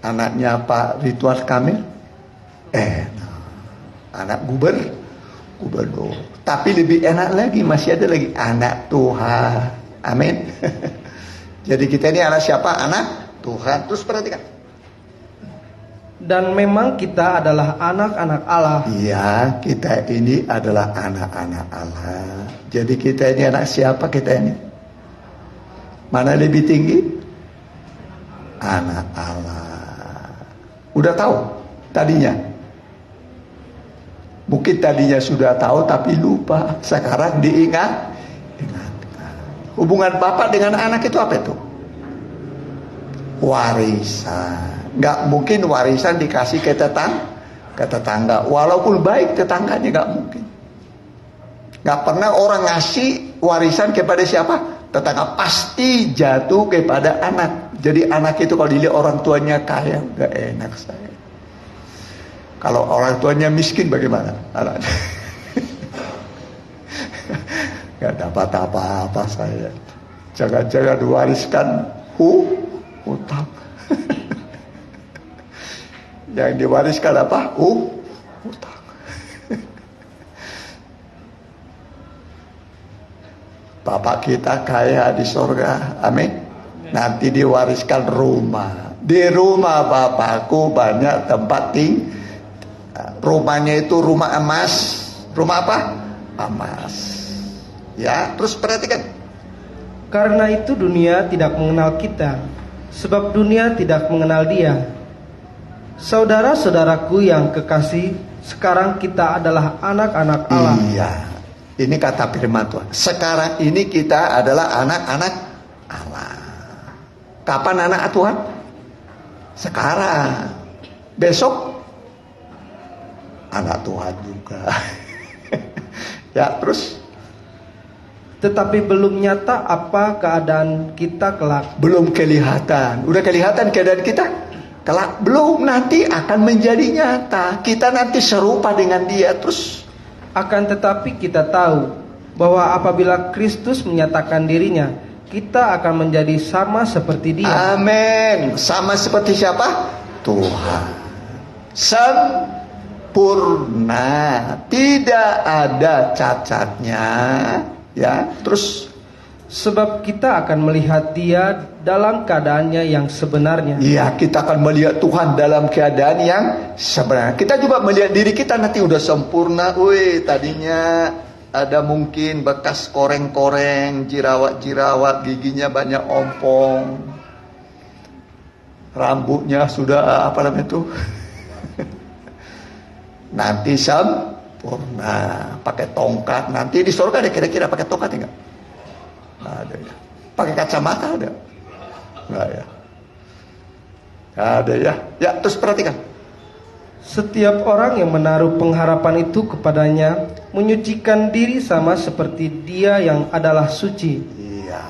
Anaknya Pak Ridwan Kamil enak. Anak gubernur. Tapi lebih enak lagi, masih ada lagi anak Tuhan. Amin. Jadi kita ini anak siapa? Anak Tuhan. Terus perhatikan. Dan memang kita adalah anak-anak Allah. Iya, kita ini adalah anak-anak Allah. Jadi kita ini anak siapa kita ini? Mana lebih tinggi? Anak Allah. Udah tahu tadinya? Mungkin tadinya sudah tahu tapi lupa. Sekarang ingatkan. Hubungan bapak dengan anak itu apa itu? Warisan. Nggak mungkin warisan dikasih ke tetangga. Walaupun baik tetangganya, nggak mungkin. Nggak pernah orang ngasih warisan kepada siapa? Tetangga. Pasti jatuh kepada anak. Jadi anak itu kalau dilihat orang tuanya kaya, nggak enak saya. Kalau orang tuanya miskin bagaimana? Nggak dapat apa-apa saya. Jangan-jangan diwariskan utang. Yang diwariskan apa? Utang. Bapak kita kaya di surga, amin. Nanti diwariskan rumah. Di rumah bapakku banyak tempat tinggal. Rumahnya itu rumah emas. Rumah apa? Emas. Ya, terus perhatikan. Karena itu dunia tidak mengenal kita, sebab dunia tidak mengenal Dia. Saudara-saudaraku yang kekasih, sekarang kita adalah anak-anak Allah. Iya, ini kata firman Tuhan. Sekarang ini kita adalah anak-anak Allah. Kapan anak Tuhan? sekarang. Besok anak Tuhan juga. Ya, terus Tetapi belum nyata apa keadaan kita kelak. belum kelihatan. Udah kelihatan keadaan kita? Kelak belum, nanti akan menjadi nyata. Kita nanti serupa dengan dia. Terus Akan tetapi kita tahu bahwa apabila Kristus menyatakan dirinya, kita akan menjadi sama seperti Dia. amin. Sama seperti siapa? Tuhan. Sempurna. Tidak ada cacatnya. Ya, terus Sebab kita akan melihat Dia dalam keadaannya yang sebenarnya. iya, kita akan melihat Tuhan dalam keadaan yang sebenarnya. Kita juga melihat diri kita nanti udah sempurna. Wih, tadinya ada mungkin bekas koreng-koreng, jerawat-jerawat, giginya banyak ompong. Rambutnya sudah apa namanya itu? Nanti sempurna, pakai tongkat. Nanti di surga ada kira-kira pakai tongkat enggak? Nggak ada ya. Pakai kacamata ada? Nggak ya. Nggak ada ya. Ya, terus perhatikan. Setiap orang yang menaruh pengharapan itu kepadanya menyucikan diri sama seperti Dia yang adalah suci. Iya.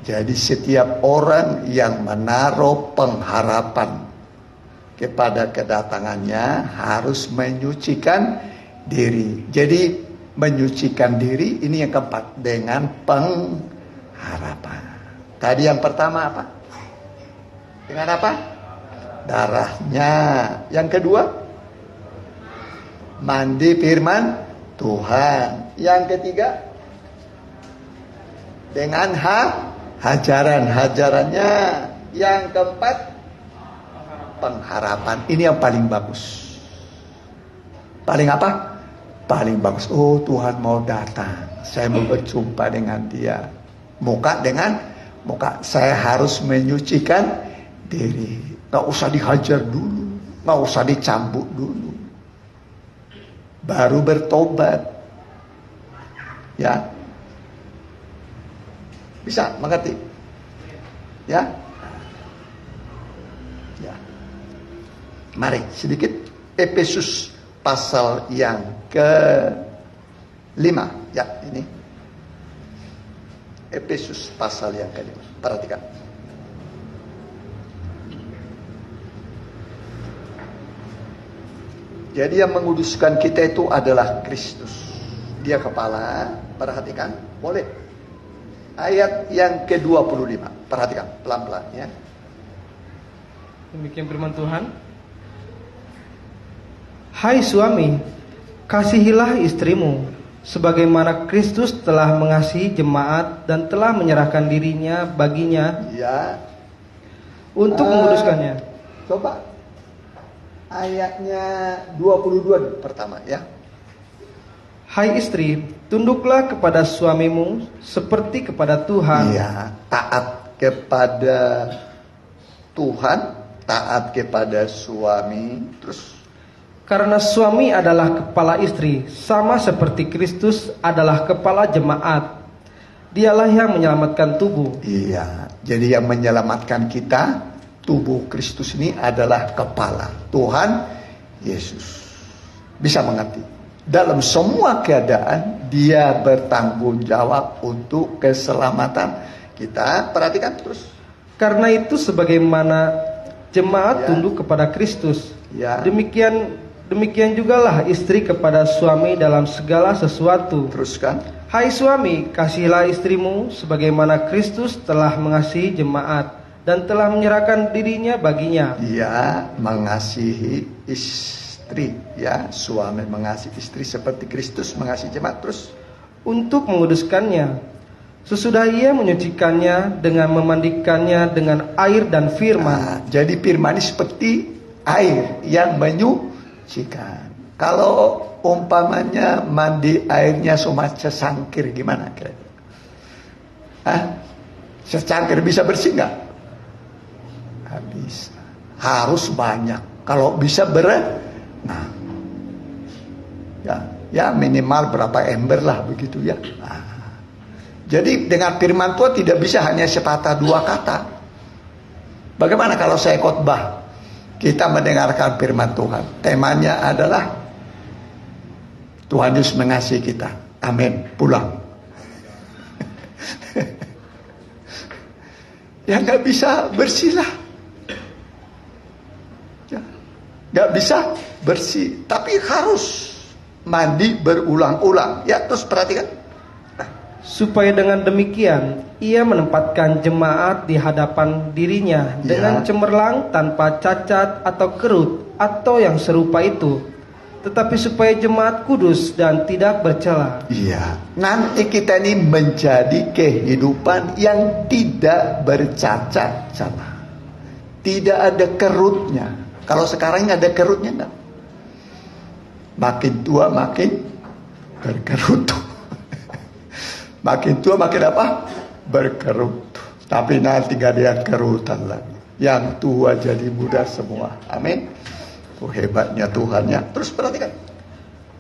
Jadi setiap orang yang menaruh pengharapan kepada kedatangannya harus menyucikan diri. Jadi menyucikan diri ini yang keempat dengan pengharapan. Tadi yang pertama apa? Dengan apa? Darahnya. Yang kedua, mandi firman Tuhan. Yang ketiga, dengan hajarannya. Yang keempat, pengharapan. Ini yang paling bagus. Paling apa? Paling bagus. Oh, Tuhan mau datang. Saya mau berjumpa dengan Dia. Muka dengan muka. Saya harus menyucikan diri. Gak usah dihajar dulu. Gak usah dicambuk dulu. Baru bertobat. Ya. Bisa mengerti? Ya. Ya. Mari sedikit Efesus pasal yang ke-5. Ya, ini. Efesus pasal yang ke-5. Perhatikan. Jadi yang menguduskan kita itu adalah Kristus. Dia kepala. Perhatikan. Boleh. Ayat yang ke-25. Perhatikan pelan-pelan ya. Demikian firman Tuhan. Hai suami, kasihilah istrimu, sebagaimana Kristus telah mengasihi jemaat dan telah menyerahkan dirinya baginya Ya. untuk menguduskannya. Coba ayatnya 22 pertama ya. Hai istri, tunduklah kepada suamimu seperti kepada Tuhan. Iya, taat kepada Tuhan, taat kepada suami. Terus Karena suami adalah kepala istri, sama seperti Kristus adalah kepala jemaat. Dialah yang menyelamatkan tubuh. iya, jadi yang menyelamatkan kita, tubuh Kristus ini adalah kepala Tuhan Yesus. Bisa mengerti? Dalam semua keadaan dia bertanggung jawab untuk keselamatan kita. Perhatikan terus. Karena itu sebagaimana jemaat Ya. tunduk kepada Kristus, Ya. demikian jugalah istri kepada suami dalam segala sesuatu. Teruskan. Hai suami, kasihilah istrimu sebagaimana Kristus telah mengasihi jemaat dan telah menyerahkan dirinya baginya. Dia mengasihi istri, ya, suami mengasihi istri seperti Kristus mengasihi jemaat. Terus Untuk menguduskannya, sesudah ia menyucikannya dengan memandikannya dengan air dan firman. jadi firman ini seperti air yang menyucikan. Kalau umpamanya mandi airnya cuma secangkir gimana kira-kira? Secangkir bisa bersih nggak? Nggak bisa. Harus banyak. Kalau bisa nah, ya minimal berapa ember lah begitu ya. Jadi dengan firman Tuhan tidak bisa hanya sepatah dua kata. Bagaimana kalau saya khotbah? kita mendengarkan firman Tuhan. Temanya adalah Tuhan Yesus mengasihi kita. Amin. Pulang. Ya nggak bisa bersihlah. Ya, nggak bisa bersih, tapi harus mandi berulang-ulang. Ya, terus perhatikan. Supaya dengan demikian ia menempatkan jemaat di hadapan dirinya dengan cemerlang, tanpa cacat atau kerut atau yang serupa itu, tetapi supaya jemaat kudus dan tidak bercela. Iya, nanti kita ini menjadi kehidupan yang tidak bercacat celah, tidak ada kerutnya. Kalau sekarang ada kerutnya enggak? Makin tua makin berkerut. Makin tua makin apa? Berkerut. Tapi nanti gak ada yang kerutan lagi. Yang tua jadi muda semua. Amin. Itu hebatnya Tuhannya. Terus perhatikan.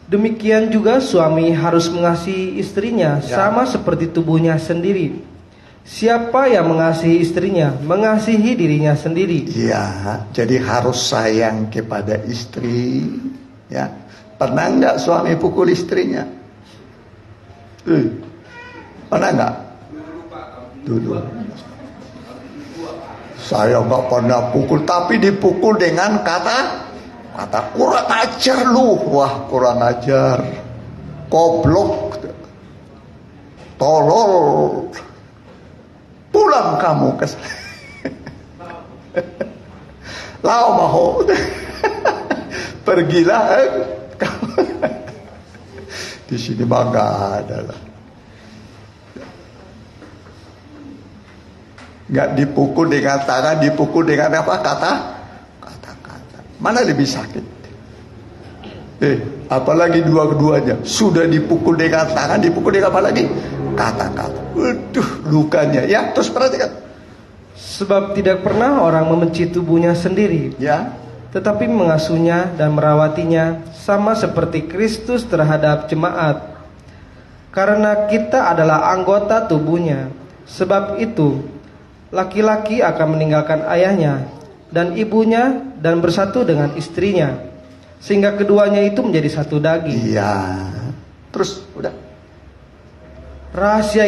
Demikian juga suami harus mengasihi istrinya sama seperti tubuhnya sendiri. Siapa yang mengasihi istrinya, mengasihi dirinya sendiri. Iya, jadi harus sayang kepada istri. Ya, pernah nggak suami pukul istrinya? Pernah nggak? Dulu. Saya nggak pernah pukul, tapi dipukul dengan kata kurang ajar lu. Wah, kurang ajar. Goblok. Tolol. Pulang kamu ke lau maho. Pergilah di sini mah nggak ada lah. Nggak dipukul dengan tangan, dipukul dengan apa? Kata-kata. Mana lebih sakit? Apalagi dua-duanya. Sudah dipukul dengan tangan, dipukul dengan apa lagi? Kata-kata. Waduh, lukanya. Ya, terus perhatikan. Sebab tidak pernah orang membenci tubuhnya sendiri, Ya, tetapi mengasuhnya dan merawatinya, sama seperti Kristus terhadap jemaat. Karena kita adalah anggota tubuhnya. Sebab itu laki-laki akan meninggalkan ayahnya dan ibunya dan bersatu dengan istrinya, sehingga keduanya itu menjadi satu daging. iya. Terus udah. Rahasia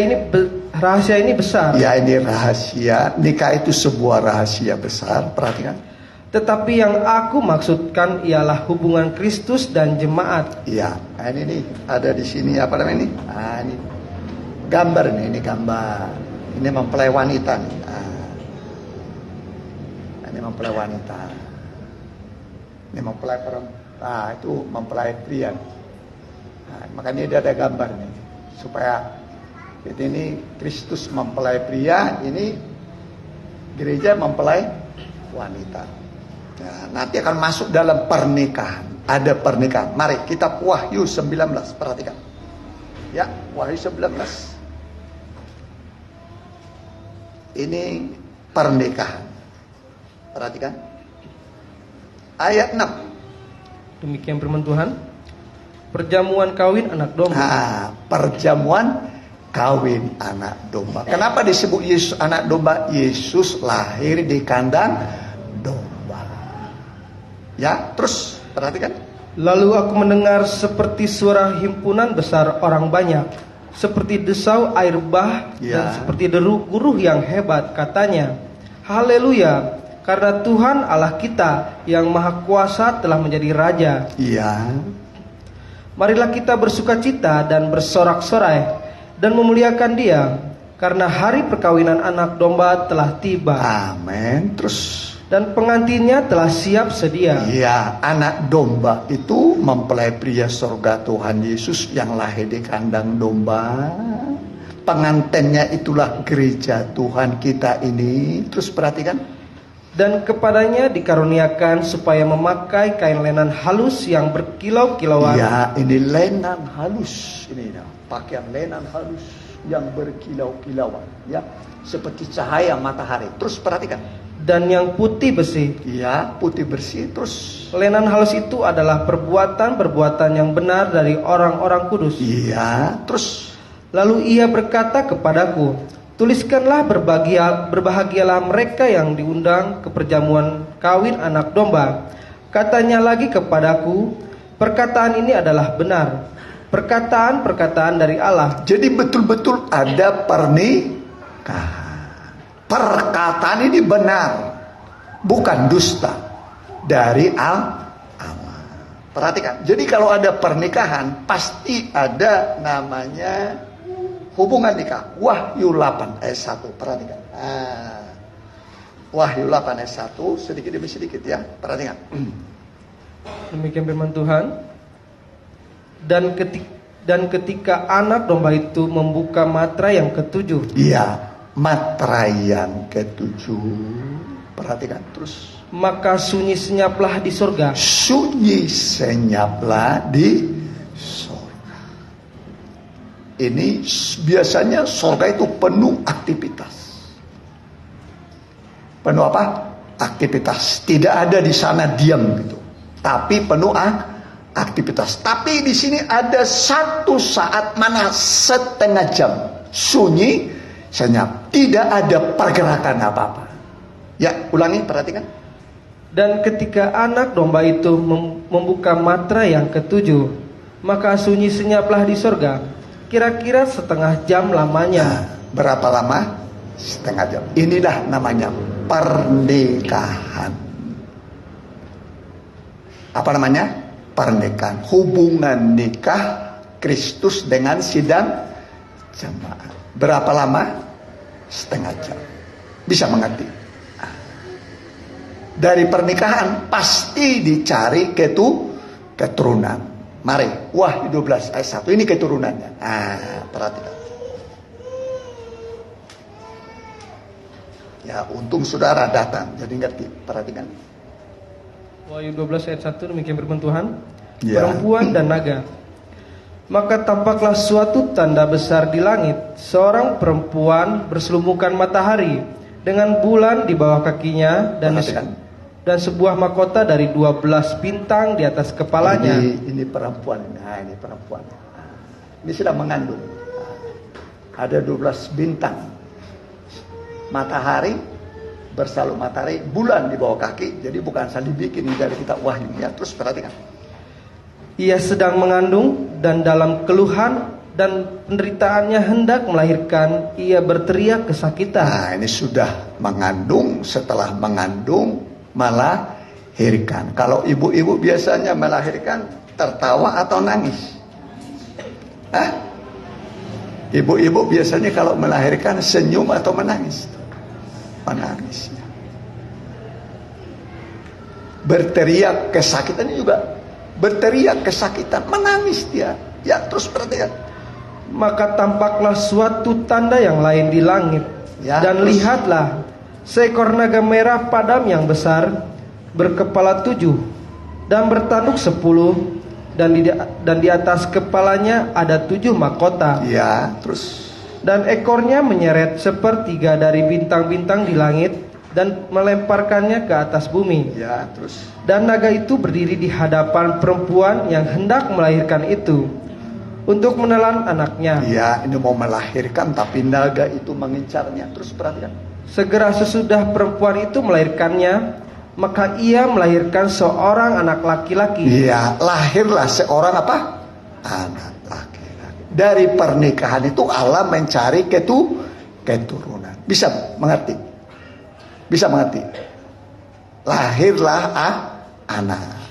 ini besar. Ya, ini rahasia. Nikah itu sebuah rahasia besar. Perhatikan. Tetapi yang aku maksudkan ialah hubungan Kristus dan jemaat. Iya. Nah, ini nih ada di sini apa namanya ini? Ini gambar nih. Ini gambar. Ini mempelai wanita nih. Ini mempelai wanita. Ini mempelai perempuan. Itu mempelai pria. Makanya dia ada gambar nih. Supaya ini Kristus mempelai pria, ini gereja mempelai wanita. Nanti akan masuk dalam pernikahan. Ada pernikahan. Mari kita Wahyu 19. Perhatikan. Ya, Wahyu 19. Ini pernikahan. Perhatikan. Ayat 6. Demikian firman Tuhan. Perjamuan kawin anak domba. Perjamuan kawin anak domba. Kenapa disebut Yesus anak domba? Yesus lahir di kandang domba. Ya, terus perhatikan. Lalu aku mendengar seperti suara himpunan besar orang banyak, seperti desau air bah dan seperti deru guruh yang hebat. Katanya, haleluya, karena Tuhan Allah kita yang maha kuasa telah menjadi raja. Iya. Marilah kita bersukacita dan bersorak-sorai dan memuliakan Dia, karena hari perkawinan anak domba telah tiba. Amin. Terus. Dan pengantinnya telah siap sedia. Iya, anak domba itu mempelai pria surga Tuhan Yesus yang lahir di kandang domba. Pengantinnya itulah gereja Tuhan kita ini. Terus perhatikan. Dan kepadanya dikaruniakan supaya memakai kain lenan halus yang berkilau-kilauan. Ya, ini lenan halus. Ini pakaian lenan halus yang berkilau-kilauan. Ya, seperti cahaya matahari. Terus perhatikan. Dan yang putih bersih. Ya, putih bersih. Terus lenan halus itu adalah perbuatan-perbuatan yang benar dari orang-orang kudus. Iya. Terus lalu ia berkata kepadaku, Tuliskanlah berbahagialah mereka yang diundang ke perjamuan kawin anak domba. Katanya lagi kepadaku, perkataan ini adalah benar, perkataan-perkataan dari Allah. Jadi betul-betul ada pernikahan. Perkataan ini benar, bukan dusta dari Allah. Perhatikan. Jadi kalau ada pernikahan pasti ada namanya hubungan nikah. Wahyu 8 ayat 1. Perhatikan. Wahyu 8 ayat 1 sedikit demi sedikit ya. Perhatikan. Demikian firman Tuhan. Dan ketika anak domba itu membuka matra yang ketujuh. Iya, matra yang ketujuh. Perhatikan terus. Maka sunyi senyaplah di surga. Sunyi senyaplah di surga. Ini biasanya surga itu penuh aktivitas. Penuh apa? Aktivitas. Tidak ada di sana diam gitu. Tapi penuh aktivitas. Tapi di sini ada satu saat mana setengah jam sunyi senyap. Tidak ada pergerakan apa-apa. Ya, ulangi, perhatikan. Dan ketika anak domba itu membuka matra yang ketujuh, maka sunyi senyaplah di surga. Kira-kira setengah jam lamanya. Berapa lama? Setengah jam. Inilah namanya pernikahan. Apa namanya? Pernikahan. Hubungan nikah Kristus dengan sidang jemaat. Berapa lama? Setengah jam. Bisa mengerti? Dari pernikahan pasti dicari keturunan. Mari, Wahyu 12 ayat 1. Ini keturunannya. Perhatikan. Ya, untung saudara datang, jadi ngerti. Perhatikan. Wahyu 12 ayat 1 demikian firman Tuhan. Ya. Perempuan dan naga. Maka tampaklah suatu tanda besar di langit. Seorang perempuan berselumukan matahari dengan bulan di bawah kakinya dan sebuah mahkota dari 12 bintang di atas kepalanya. Ini perempuan. Nah, ini perempuan. Ini sedang mengandung. Ada 12 bintang. Matahari bersalur matahari, bulan di bawah kaki. Jadi bukan asal dibikin dari kitab Wahyu ya. Terus perhatikan. Ia sedang mengandung dan dalam keluhan dan penderitaannya hendak melahirkan, ia berteriak kesakitan. Nah, ini sudah mengandung, setelah mengandung melahirkan. Kalau ibu-ibu biasanya melahirkan tertawa atau nangis? Ibu-ibu biasanya kalau melahirkan senyum atau menangis? Menangis. Berteriak kesakitan juga. Berteriak kesakitan, menangis dia. Ya, terus berteriak. Maka tampaklah suatu tanda yang lain di langit. Ya, dan terus. lihatlah, seekor naga merah padam yang besar, berkepala 7 dan bertanduk 10, dan di atas kepalanya ada 7 mahkota. Ya, terus. Dan ekornya menyeret sepertiga dari bintang-bintang di langit dan melemparkannya ke atas bumi. Ya, terus. Dan naga itu berdiri di hadapan perempuan yang hendak melahirkan itu untuk menelan anaknya. Ya, ini mau melahirkan tapi naga itu mengincarnya. Terus perhatikan. Segera sesudah perempuan itu melahirkannya, maka ia melahirkan seorang anak laki-laki. Iya, lahirlah seorang apa? Anak laki-laki. Dari pernikahan itu Allah mencari keturunan. Bisa mengerti? Bisa mengerti? Lahirlah anak.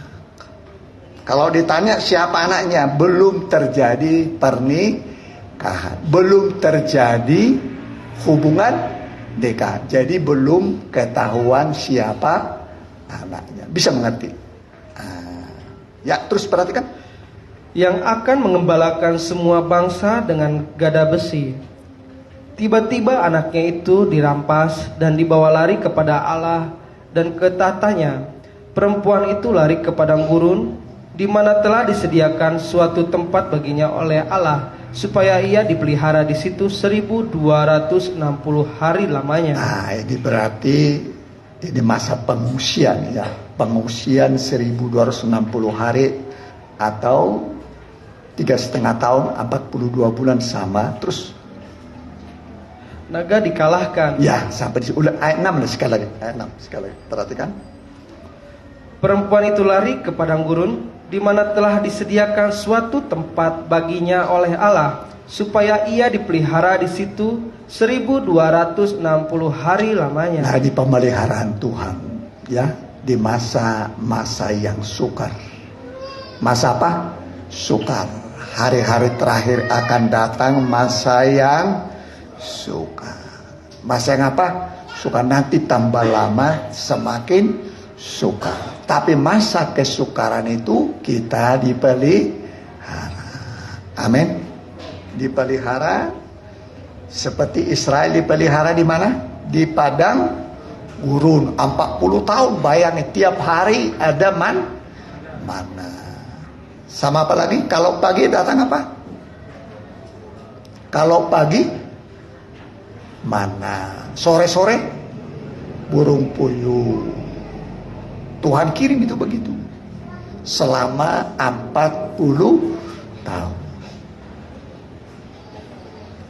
Kalau ditanya siapa anaknya, belum terjadi pernikahan, belum terjadi hubungan nikah. Jadi belum ketahuan siapa anaknya. Bisa mengerti? Ya, terus perhatikan. Yang akan mengembalakan semua bangsa dengan gada besi. Tiba-tiba anaknya itu dirampas dan dibawa lari kepada Allah dan ke tahtanya. Perempuan itu lari ke padang gurun, di mana telah disediakan suatu tempat baginya oleh Allah, supaya ia dipelihara di situ 1260 hari lamanya. Nah, ini berarti ini masa pengungsian ya. Pengungsian 1260 hari atau 3,5 tahun, 42 bulan sama. Terus naga dikalahkan. Ya, sampai di ulang ayat 6 sekali lagi. Ayat 6 sekali lagi. Perhatikan. Perempuan itu lari ke padang gurun, di mana telah disediakan suatu tempat baginya oleh Allah, supaya ia dipelihara di situ 1260 hari lamanya. Nah, di pemeliharaan Tuhan, ya, di masa-masa yang sukar. Masa apa? Sukar. Hari-hari terakhir akan datang masa yang sukar. Masa yang apa? Sukar. Nanti tambah lama semakin sukar. Tapi masa kesukaran itu kita dipelihara. Amin. Dipelihara seperti Israel dipelihara di mana? Di padang gurun 40 tahun. Bayangin tiap hari ada mana. Sama apa lagi? Kalau pagi datang apa? Kalau pagi mana? Sore-sore burung puyuh. Tuhan kirim itu begitu selama 40 tahun.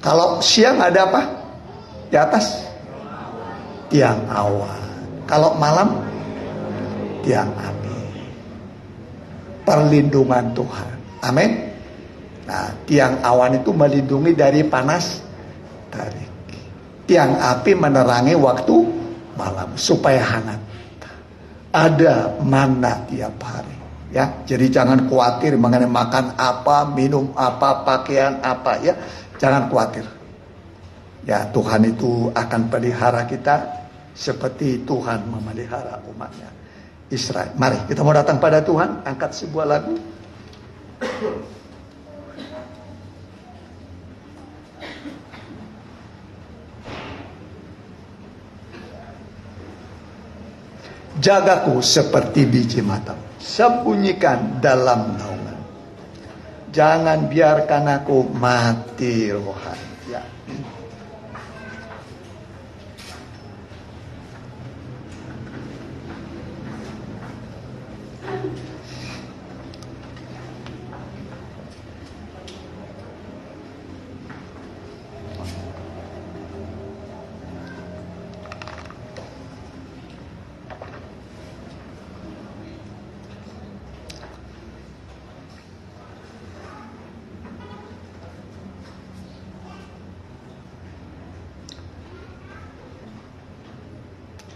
Kalau siang ada apa? Di atas tiang awan. Kalau malam tiang api. Perlindungan Tuhan. Amin. Nah, tiang awan itu melindungi dari panas terik. Tiang api menerangi waktu malam supaya hangat. Ada mana tiap hari, ya. Jadi jangan khawatir mengenai makan apa, minum apa, pakaian apa, ya. Jangan khawatir. Ya, Tuhan itu akan pelihara kita seperti Tuhan memelihara umatnya Israel. Mari kita mau datang pada Tuhan, angkat sebuah lagu. Jagaku seperti biji matamu, sembunyikan dalam naungan. Jangan biarkan aku mati rohani. Ya.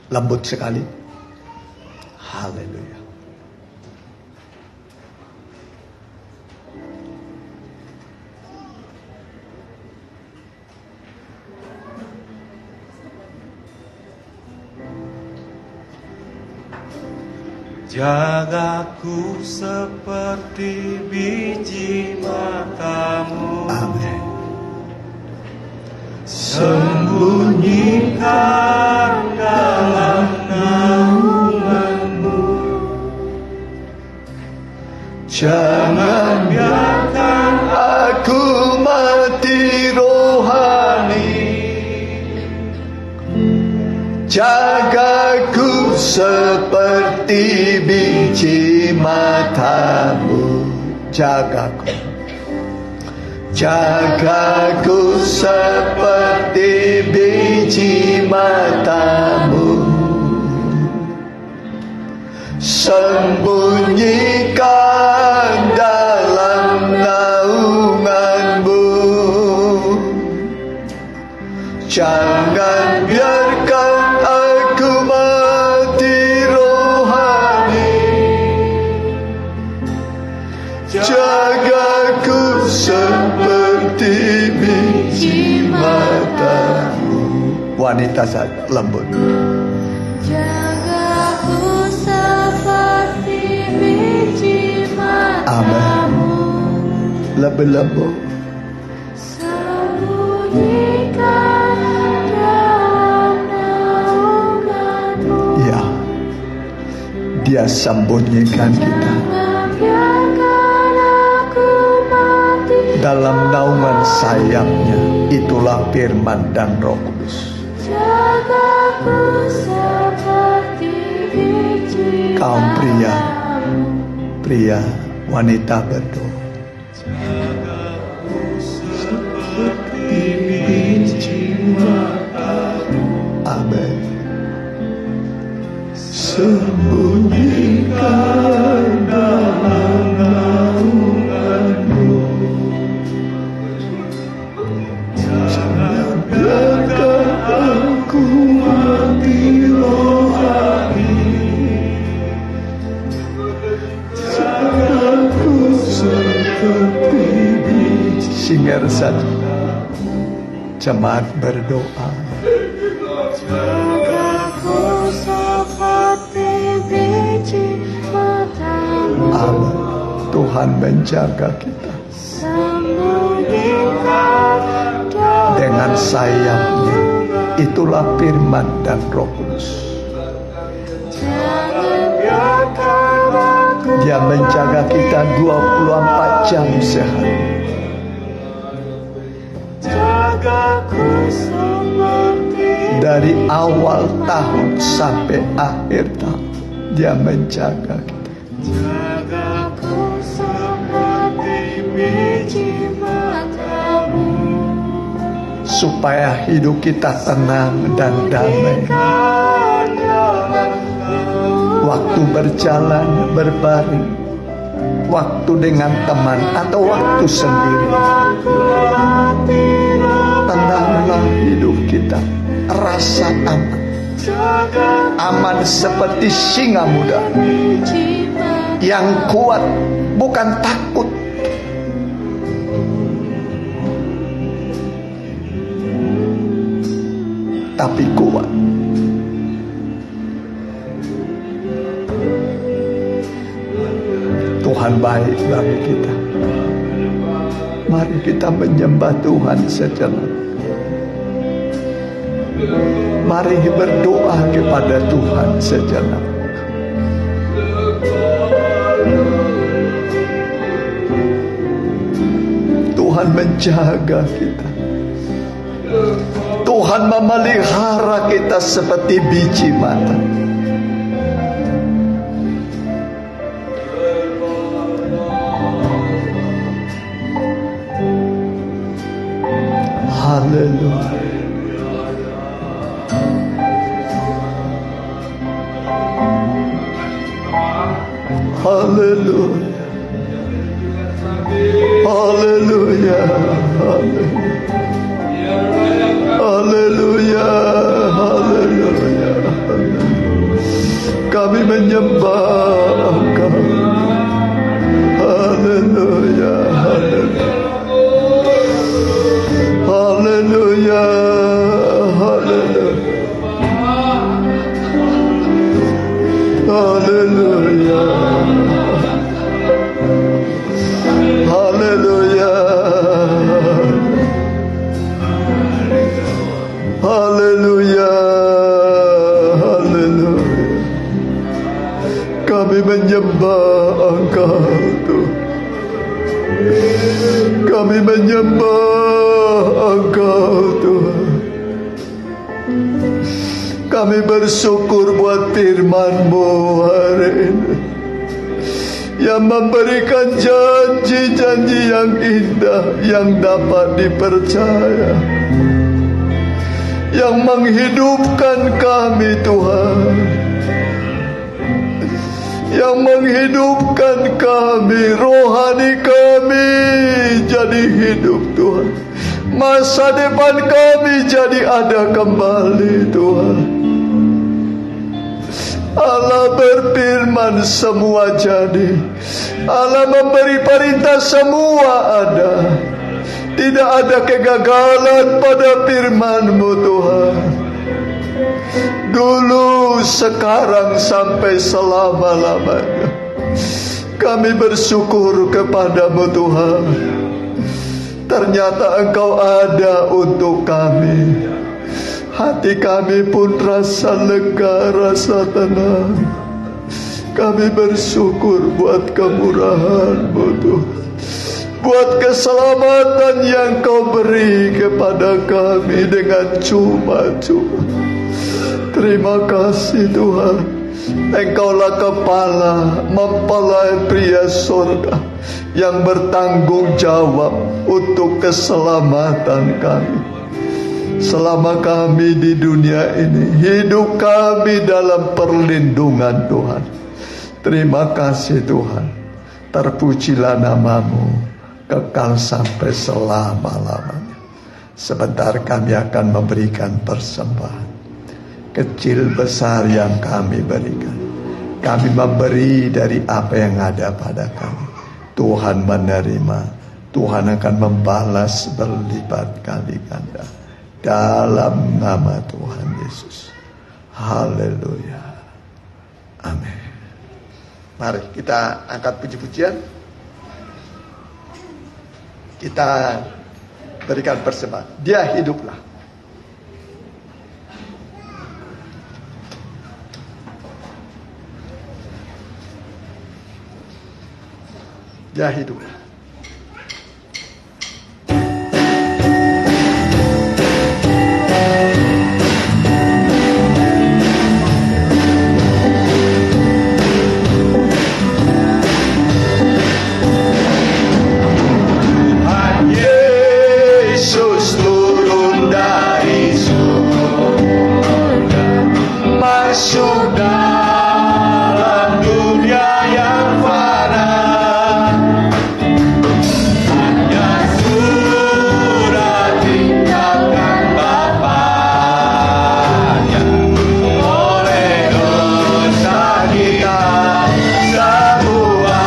Lembut sekali. Haleluya. Jagaku seperti biji matamu. Amin. Sembunyikan dalam naunganmu. Jangan biarkan aku mati rohani. Jagaku seperti biji matamu. Jagaku. Jagaku seperti biji matamu. Sembunyikan dalam naunganmu. Jangan biarkan aku mati rohani. Jagaku seperti biji matamu. Wanita saja lembut. Jagaku seperti biji matamu. Lebih lembut. Sembunyikan dalam naunganmu. Ya, Dia sembunyikan kita Biarkan aku mati dalam naungan sayapnya. Itulah firman dan Roh Kudus. Jagaku seperti biji Kaum pria, matamu. pria, wanita berdoa. Jagaku seperti biji matamu. singer saja. Jemaat berdoa. Jagaku seperti biji matamu. Amin. Tuhan menjaga kita Sembunyikan dengan sayapnya. Itulah firman dan Roh Kudus. jangan biarkan aku Dia menjaga kita 24 jam sehari. jagaku seperti Dari awal tahun sampai akhir tahun, Dia menjaga kita. jagaku seperti biji matamu. Supaya hidup kita tenang dan damai. Waktu berjalan, berbaring, waktu dengan teman atau waktu sendiri, tenanglah hidup kita. Rasa aman, aman seperti singa muda yang kuat, bukan takut, tapi kuat. Tuhan baik bagi kita. Mari kita menyembah Tuhan sejenak. Mari berdoa kepada Tuhan sejenak. Tuhan menjaga kita. Tuhan memelihara kita seperti biji mata. Haleluya. Haleluya. Haleluya. Haleluya. Haleluya. Kami menyembah Engkau. Haleluya. Haleluya. Haleluya. Haleluya. Haleluya. Haleluya. Haleluya. Kami menyembah Engkau Tuhan. Kami menyembah Engkau Tuhan. Kami bersyukur buat firman-Mu hari ini, yang memberikan janji-janji yang indah, yang dapat dipercaya, yang menghidupkan kami Tuhan, yang menghidupkan kami, rohani kami jadi hidup Tuhan. Masa depan kami jadi ada kembali Tuhan. Allah berfirman semua jadi. Allah memberi perintah semua ada. Tidak ada kegagalan pada firman-Mu Tuhan. Dulu, sekarang, sampai selama-lamanya. Kami bersyukur kepada-Mu Tuhan. Ternyata Engkau ada untuk kami. Hati kami pun rasa lega, rasa tenang. Kami bersyukur buat kemurahan-Mu Tuhan, buat keselamatan yang Kau beri kepada kami dengan cuma-cuma. Terima kasih Tuhan. Engkaulah kepala mempelai pria surga yang bertanggung jawab untuk keselamatan kami. Selama kami di dunia ini, hidup kami dalam perlindungan Tuhan. Terima kasih Tuhan. Terpujilah nama-Mu kekal sampai selama-lamanya. Sebentar kami akan memberikan persembahan. Kecil besar yang kami berikan, kami memberi dari apa yang ada pada kami. Tuhan menerima, Tuhan akan membalas berlipat kali ganda dalam nama Tuhan Yesus. Haleluya. Amin. Mari kita angkat puji-pujian. Kita berikan persembahan. Dia hiduplah. Dia hiduplah. Yesus turun dari surga, masuk dalam dunia yang fana. Hanya surat tinggalkan Bapaknya oleh dosa kita semua.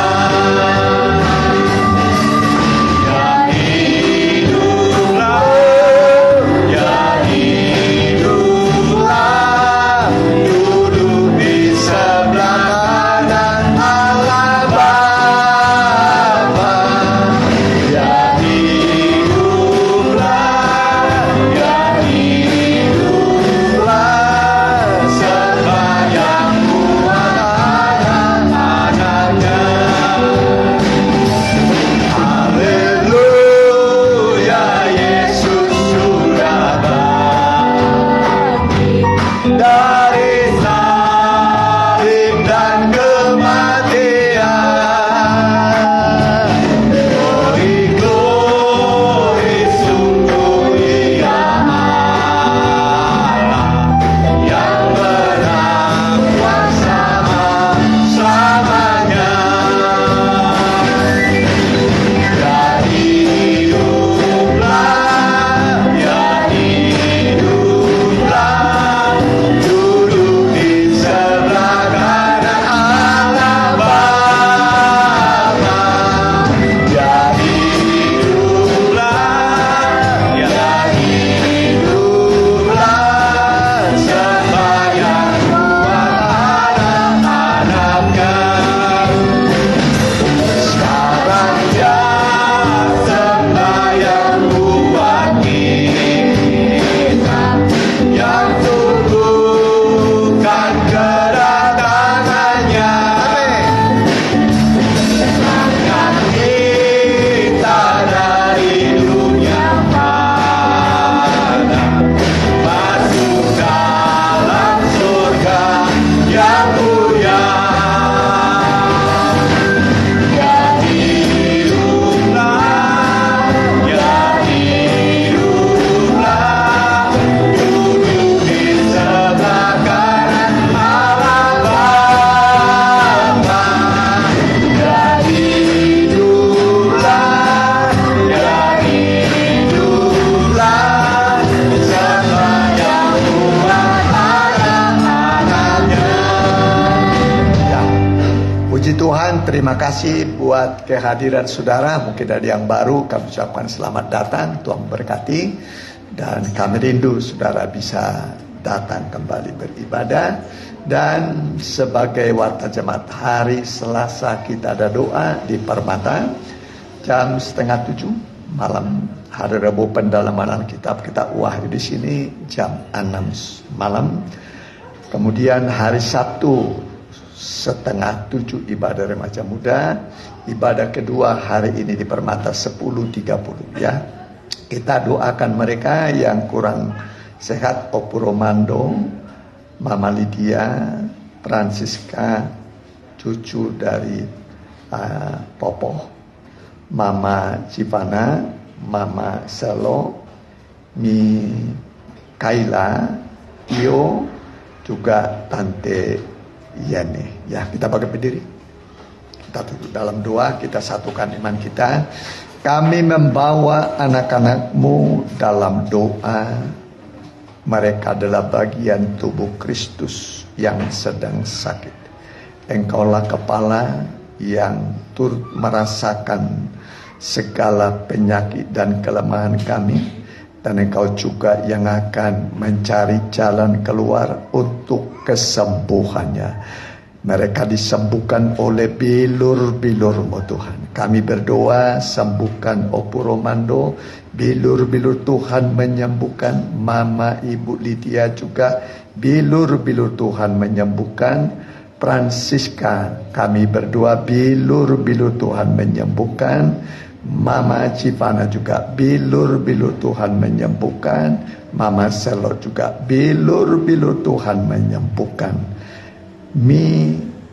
Dari salib dan kematian, glory, glory, sungguh Dia Allah yang menang selama-lamanya. Ya hiduplah, ya hiduplah, duduk di sebelah kanan Allah Bapa. Ya hiduplah, ya hiduplah, sembahyang buat anak-anaknya. Sekarang ya sembahyang buat kita yang tunggukan kedatangannya. Angkat kita dari dunia fana, masuk dalam surga yang mulia. Ya hiduplah, ya hiduplah, duduk di sebelah kanan Allah Bapa. Ya hiduplah, ya hiduplah, sembahyang buat anak-anaknya. Ya. Puji Tuhan, terima kasih buat kehadiran saudara. Mungkin ada yang baru, kami ucapkan selamat datang. Tuhan memberkati. Dan kami rindu saudara bisa datang kembali beribadah. Dan sebagai warta jemaat, hari Selasa kita ada doa di Permata jam 6:30 malam. Hari Rabu pendalaman Alkitab kita wahyu di sini jam 6 malam. Kemudian hari Sabtu 6:30 ibadah remaja muda. Ibadah kedua hari ini di Permata 10:30 ya. Kita doakan mereka yang kurang sehat, Opu Romando, Mama Lydia, Francisca, cucu dari Popo, Mama Civana, Mama Selo, Mi Kaila, Tio, juga Tante Yani. Ya, kita pakai berdiri. Kita tutup dalam doa, kita satukan iman kita. Kami membawa anak-anakmu dalam doa. Mereka adalah bagian tubuh Kristus yang sedang sakit. Engkaulah kepala yang turut merasakan segala penyakit dan kelemahan kami, dan Engkau juga yang akan mencari jalan keluar untuk kesembuhannya. Mereka disembuhkan oleh bilur-bilur-Mu Tuhan. Kami berdoa, sembuhkan Opu Romando, bilur-bilur Tuhan menyembuhkan. Mama Ibu Lydia juga, bilur-bilur Tuhan menyembuhkan. Francisca, kami berdoa, bilur-bilur Tuhan menyembuhkan. Mama Civana juga, bilur-bilur Tuhan menyembuhkan. Mama Selo juga, bilur-bilur Tuhan menyembuhkan.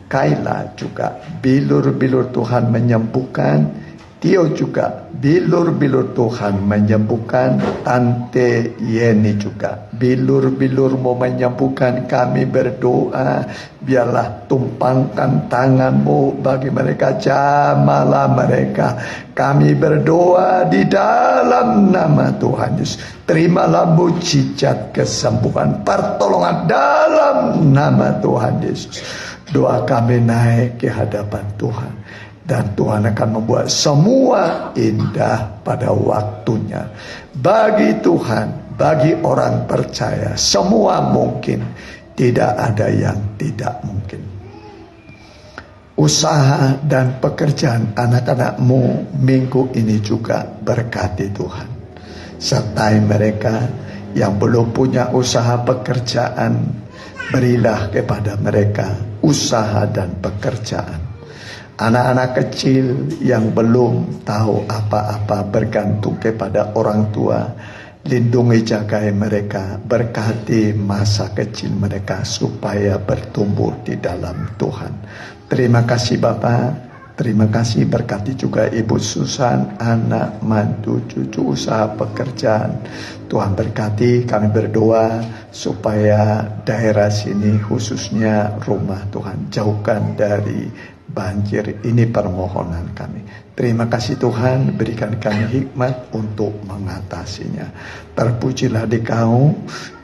Kaila juga, bilur-bilur Tuhan menyembuhkan. Tio juga, bilur-bilur Tuhan menyembuhkan. Tante Yeni juga, bilur-bilur mau menyembuhkan. Kami berdoa, biarlah tumpangkan tangan-Mu bagi mereka, jamalah mereka. Kami berdoa di dalam nama Tuhan Yesus. Terimalah mujizat kesembuhan, pertolongan dalam nama Tuhan Yesus. Doa kami naik ke hadapan Tuhan, dan Tuhan akan membuat semua indah pada waktunya. Bagi Tuhan, bagi orang percaya, semua mungkin. Tidak ada yang tidak mungkin. Usaha dan pekerjaan anak-anak-Mu minggu ini juga berkati Tuhan. Sertai mereka yang belum punya usaha pekerjaan, berilah kepada mereka usaha dan pekerjaan. Anak-anak kecil yang belum tahu apa-apa, bergantung kepada orang tua, lindungi, jagai mereka, berkati masa kecil mereka supaya bertumbuh di dalam Tuhan. Terima kasih Bapak. Terima kasih, berkati juga Ibu Susan, anak, mantu, cucu, usaha pekerjaan. Tuhan berkati, kami berdoa supaya daerah sini khususnya rumah Tuhan jauhkan dari banjir. Ini permohonan kami. Terima kasih Tuhan, berikan kami hikmat untuk mengatasinya. Terpujilah Dikau,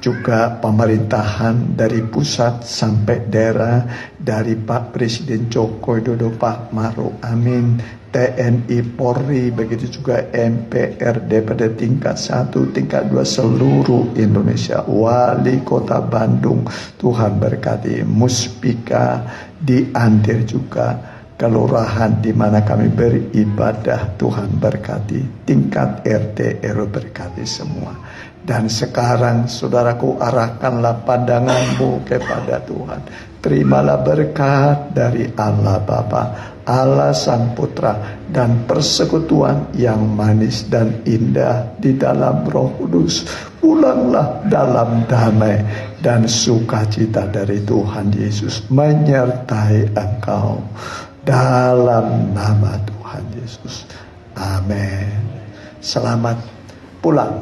juga pemerintahan dari pusat sampai daerah, dari Pak Presiden Joko Widodo, Pak Maruf Amin, TNI, Polri, begitu juga MPR, DPD tingkat 1, tingkat 2 seluruh Indonesia, Wali Kota Bandung, Tuhan berkati, Muspika, di Andir juga, kelurahan di mana kami beribadah, Tuhan berkati, tingkat RT RW berkati semua. Dan sekarang saudaraku, arahkanlah pandangan-Mu kepada Tuhan. Terimalah berkat dari Allah Bapa, Allah Sang Putra, dan persekutuan yang manis dan indah di dalam Roh Kudus. Pulanglah dalam damai dan sukacita dari Tuhan Yesus menyertai engkau. Dalam nama Tuhan Yesus. Amin. Selamat pulang.